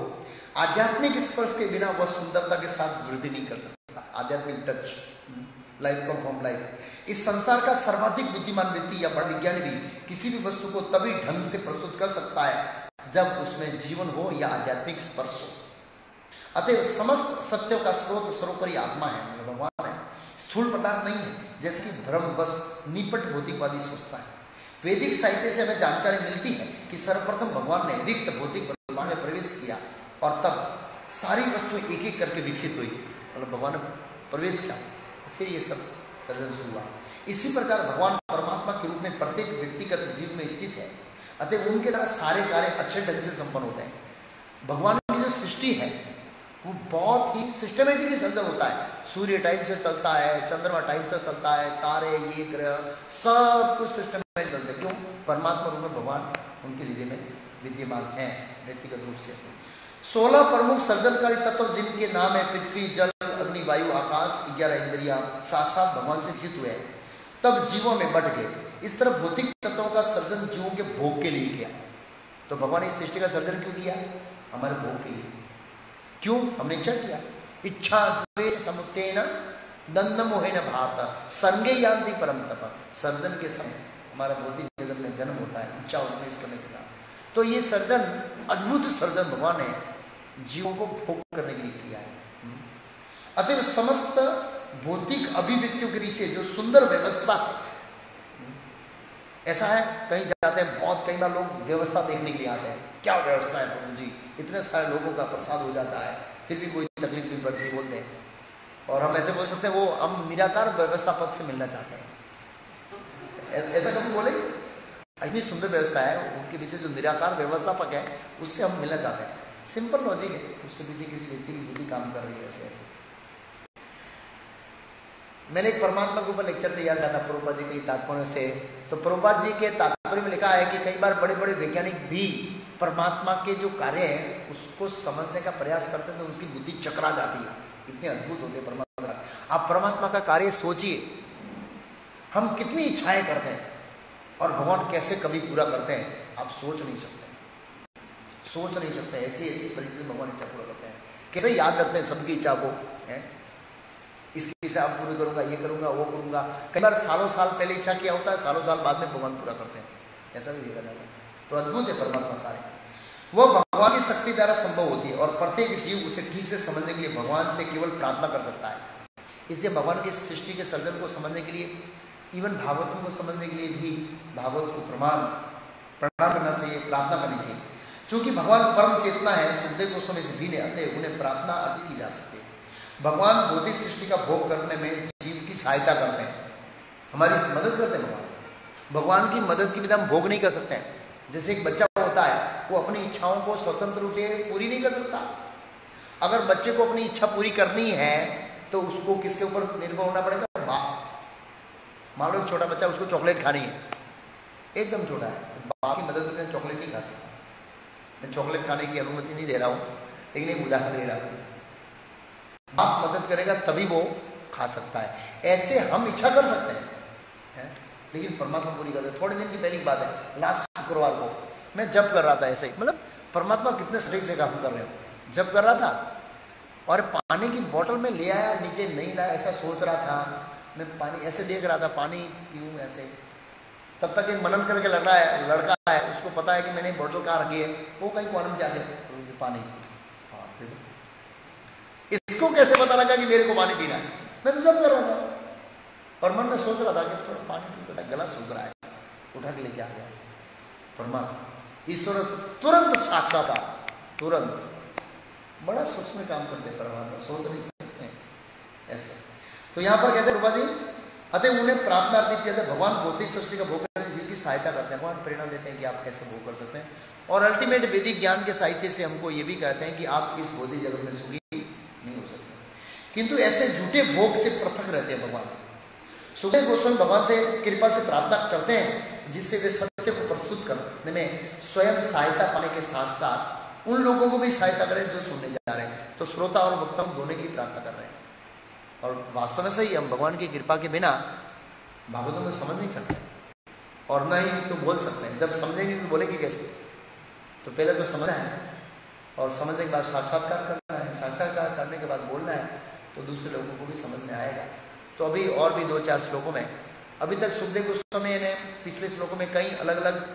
आध्यात्मिक स्पर्श के बिना वह सुंदरता के साथ वृद्धि नहीं कर सकता। आध्यात्मिक टच, लाइफ फ्रॉम लाइफ। इस संसार का सर्वाधिक बुद्धिमान व्यक्ति या बड़ा विज्ञानी भी किसी भी वस्तु को तभी ढंग से प्रस्तुत कर सकता है जब उसमें जीवन हो या आध्यात्मिक स्पर्श हो। अतः समस्त सत्यों का स्रोत सर्वोपरि आत्मा है, भगवान है, स्थूल पदार्थ नहीं है, जैसे कि भ्रमवश निपट भौतिकवादी सोचता है। वैदिक साहित्य से हमें जानकारी मिलती है कि सर्वप्रथम भगवान ने रिक्त भौतिक ब्रह्मांड में प्रवेश किया और तब सारी वस्तुएं एक एक करके विकसित हुई। मतलब भगवान ने प्रवेश किया फिर ये सब सर्जन शुरू हुआ। इसी प्रकार भगवान परमात्मा के रूप में प्रत्येक व्यक्तिगत जीव में स्थित है, अतः उनके द्वारा सारे कार्य अच्छे ढंग से संपन्न होते हैं। भगवान की जो सृष्टि है वो बहुत ही सिस्टमेटिकली सर्जन होता है। सूर्य टाइम से चलता है, चंद्रमा टाइम से चलता है, तारे, ये ग्रह सब कुछ सिस्टमेटिक चलते हैं। क्यों? परमात्मा रूप में भगवान उनके हृदय में विद्यमान है व्यक्तिगत रूप से। 16 प्रमुख सर्जनकारी तत्व जिनके नाम है पृथ्वी, जल, अग्नि, वायु, आकाश, 11 इंद्रियां साथ साथ भगवान से जीत हुए तब जीवों में बट गए। इस तरह भौतिक तत्वों का सर्जन जीवों के भोग के लिए किया। तो भगवान इस सृष्टि का सर्जन क्यों किया? हमारे भोग के लिए। क्यों? हमने इच्छा किया। इच्छा द्वेष समुत्तेन दंड मोहेन भारत संगे यान्ति परम तप। सर्जन के समय हमारा भौतिक जगत में जन्म होता है इच्छा और द्वेष करने के बाद। तो ये सर्जन, अद्भुत सर्जन भगवान ने जीवों को भोग करने के लिए किया है। अतः समस्त भौतिक अभिव्यक्तियों के नीचे जो सुंदर व्यवस्था है, ऐसा है कहीं जाते हैं बहुत, कई बार लोग व्यवस्था देखने के लिए आते हैं, क्या व्यवस्था है प्रभु जी, इतने सारे लोगों का प्रसाद हो जाता है फिर भी कोई तकलीफ नहीं पड़ती बोलते हैं। और हम ऐसे बोल सकते हैं वो हम निराकार व्यवस्थापक से मिलना चाहते हैं, ऐसा कभी बोलेंगे? इतनी सुंदर व्यवस्था है, उनके पीछे जो निराकार व्यवस्थापक है उससे हम मिलना चाहते हैं। सिंपल लॉजिक है, उसके पीछे किसी व्यक्ति की बुद्धि काम कर रही है। ऐसे मैंने एक परमात्मा के ऊपर लेक्चर तैयार किया था प्रभुपाद जी के तात्पर्य से। तो प्रभुपाद जी के तात्पर्य में लिखा है कि कई बार बड़े बड़े वैज्ञानिक भी परमात्मा के जो कार्य हैं उसको समझने का प्रयास करते हैं तो उसकी बुद्धि चकरा जाती है। इतने अद्भुत होते हैं परमात्मा। आप परमात्मा का कार्य सोचिए, हम कितनी इच्छाएं करते हैं और भगवान कैसे कभी पूरा करते हैं आप सोच नहीं सकते, सोच नहीं सकते। ऐसी ऐसी परिस्थिति में भगवान इच्छा पूरा करते हैं, कैसे याद रखते हैं सबकी इच्छा को है, इसकी इच्छा पूरी करूंगा, ये करूंगा, वो करूंगा। कई बार सालों साल पहले इच्छा किया होता है, सालों साल बाद में भगवान पूरा करते हैं, ऐसा भी देखा जाएगा। तो अद्भुत है परमात्मा कार्य, वह भगवान की शक्ति द्वारा संभव होती है और प्रत्येक जीव उसे ठीक से समझने के लिए भगवान से केवल प्रार्थना कर सकता है। इसलिए भगवान की सृष्टि के सर्जन को समझने के लिए, इवन भागवतों को समझने के लिए भी भागवत को प्रणाम करना चाहिए, प्रार्थना करनी चाहिए। चूंकि भगवान परम चेतना है, सुखदेव गोस्वामी से भी ने, अतः उन्हें प्रार्थना अर्पित की जा सकती है। भगवान भौतिक सृष्टि का भोग करने में जीव की सहायता करते हैं, हमारी मदद करते हैं भगवान। भगवान की मदद के बिना हम भोग नहीं कर सकते हैं। जैसे एक बच्चा होता है, वो अपनी इच्छाओं को स्वतंत्र रूप से पूरी नहीं कर सकता। अगर बच्चे को अपनी इच्छा पूरी करनी है तो उसको किसके ऊपर निर्भर होना पड़ेगा? बाप। मान लो छोटा बच्चा, उसको चॉकलेट खानी है, एकदम छोटा है, बाप की मदद के बिना चॉकलेट नहीं खा सकता। मैं चॉकलेट खाने की अनुमति नहीं दे रहा हूँ, लेकिन एक उदाहरण दे रहा हूँ। बाप मदद करेगा तभी वो खा सकता है। ऐसे हम इच्छा कर सकते हैं, लेकिन परमात्मा पूरी करते हैं। थोड़े दिन की पहली बात है, लास्ट शुक्रवार को मैं जप कर रहा था, ऐसे ही, मतलब परमात्मा कितने सटीक से काम कर रहे हो। जप कर रहा था और पानी की बोतल में ले आया, नीचे नहीं लाया, ऐसा सोच रहा था। मैं पानी ऐसे देख रहा था, पानी पीऊँ ऐसे। तब तक एक मनन करके लड़का है, उसको पता है कि मैंने बोतल कहाँ रखी है, वो कहीं कॉर्नर में जाके पानी। इसको कैसे पता लगा कि मेरे को पानी पीना है? मैं तो जब कर रहा था और मन में सोच रहा था कि थोड़ा पानी पी, गला सूख रहा है, उठा के लेके आ गया। परमात्मा ईश्वर तुरंत साक्षात्कार, तुरंत। बड़ा सूक्ष्म काम करते परमात्मा, सोच नहीं सकते ऐसे। तो यहाँ पर कहते हैं रूपा जी, अतः उन्हें प्रार्थना अर्पित किया। भगवान भौतिक सृष्टि का भोग करने जीव की सहायता करते हैं, भगवान प्रेरणा देते हैं कि आप कैसे भोग कर सकते हैं। और अल्टीमेट वैदिक ज्ञान के साहित्य से हमको ये भी कहते हैं कि आप इस भौतिक जगत में सुखी नहीं हो सकते, किंतु ऐसे झूठे भोग से पृथक रहते हैं भगवान। सुखदेव गोस्वामी भगवान से कृपा से प्रार्थना करते हैं, जिससे वे सत्य को प्रस्तुत करने में स्वयं सहायता पाने के साथ साथ उन लोगों को भी सहायता करें जो सुनने जा रहे हैं। तो श्रोता और वक्ता दोनों की प्रार्थना कर रहे हैं। और वास्तव में सही, हम भगवान की कृपा के बिना भागवतों में समझ नहीं सकते और न ही तो बोल सकते हैं। जब समझेंगे तो बोलेंगे कैसे? तो पहले तो समझना है और समझने के बाद साक्षात्कार करना है, साक्षात्कार करने के बाद बोलना है, तो दूसरे लोगों को भी समझ में आएगा। तो अभी और भी 2-4 श्लोकों में, अभी तक सुखदेव गोस्वामी ने पिछले श्लोकों में कई अलग अलग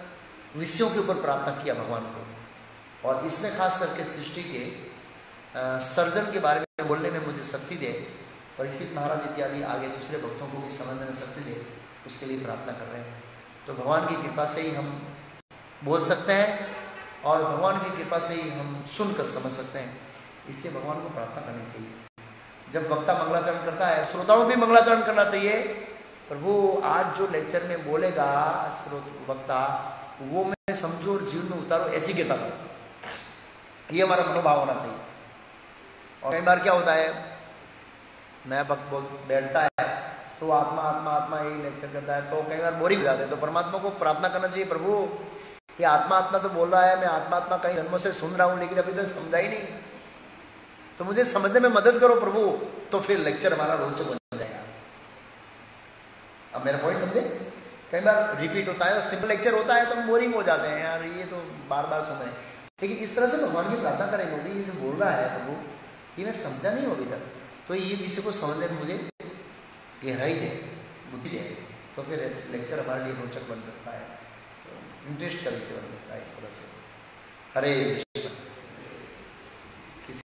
विषयों के ऊपर प्रार्थना किया भगवान को, और इसमें खास करके सृष्टि के सर्जन के बारे में बोलने में मुझे शक्ति दे, परीक्षित महाराज इत्यादि आगे दूसरे भक्तों को भी समझने में शक्ति दे, उसके लिए प्रार्थना कर रहे हैं। तो भगवान की कृपा से ही हम बोल सकते हैं और भगवान की कृपा से ही हम सुनकर समझ सकते हैं। इससे भगवान को प्रार्थना करनी चाहिए। जब वक्ता मंगलाचरण करता है, श्रोताओं भी मंगलाचरण करना चाहिए। प्रभु आज जो लेक्चर में बोलेगा वक्ता, वो मैं समझो और जीवन में उतारो, ऐसी कृपा करो। ये हमारा मनोभाव होना चाहिए। और कई बार क्या होता है, नया भक्त बोल बैठता है तो आत्मा आत्मा आत्मा यही लेक्चर करता है, तो कई बार बोरिंग हो जाते हैं। तो परमात्मा को प्रार्थना करना चाहिए, प्रभु ये आत्मा आत्मा तो बोल रहा है, मैं आत्मा आत्मा कई जन्मों से सुन रहा हूँ, लेकिन अभी तक समझा ही नहीं, तो मुझे समझने में मदद करो प्रभु। तो फिर लेक्चर हमारा रोचक बन जाएगा। अब मेरा पॉइंट समझे? कई बार रिपीट होता है, सिंपल लेक्चर होता है तो हम बोरिंग हो जाते हैं, यार ये तो बार बार सुन रहे हैं। लेकिन इस तरह से भगवान की प्रार्थना करेंगे, ये जो बोल रहा है प्रभु, ये मैं समझा नहीं हो अभी तक, तो ये विषय को समझने में मुझे गहराई दे, बुद्धि दे, तो फिर लेक्चर हमारे लिए रोचक बन सकता है, इंटरेस्ट का विषय बन सकता है। इस तरह से हरे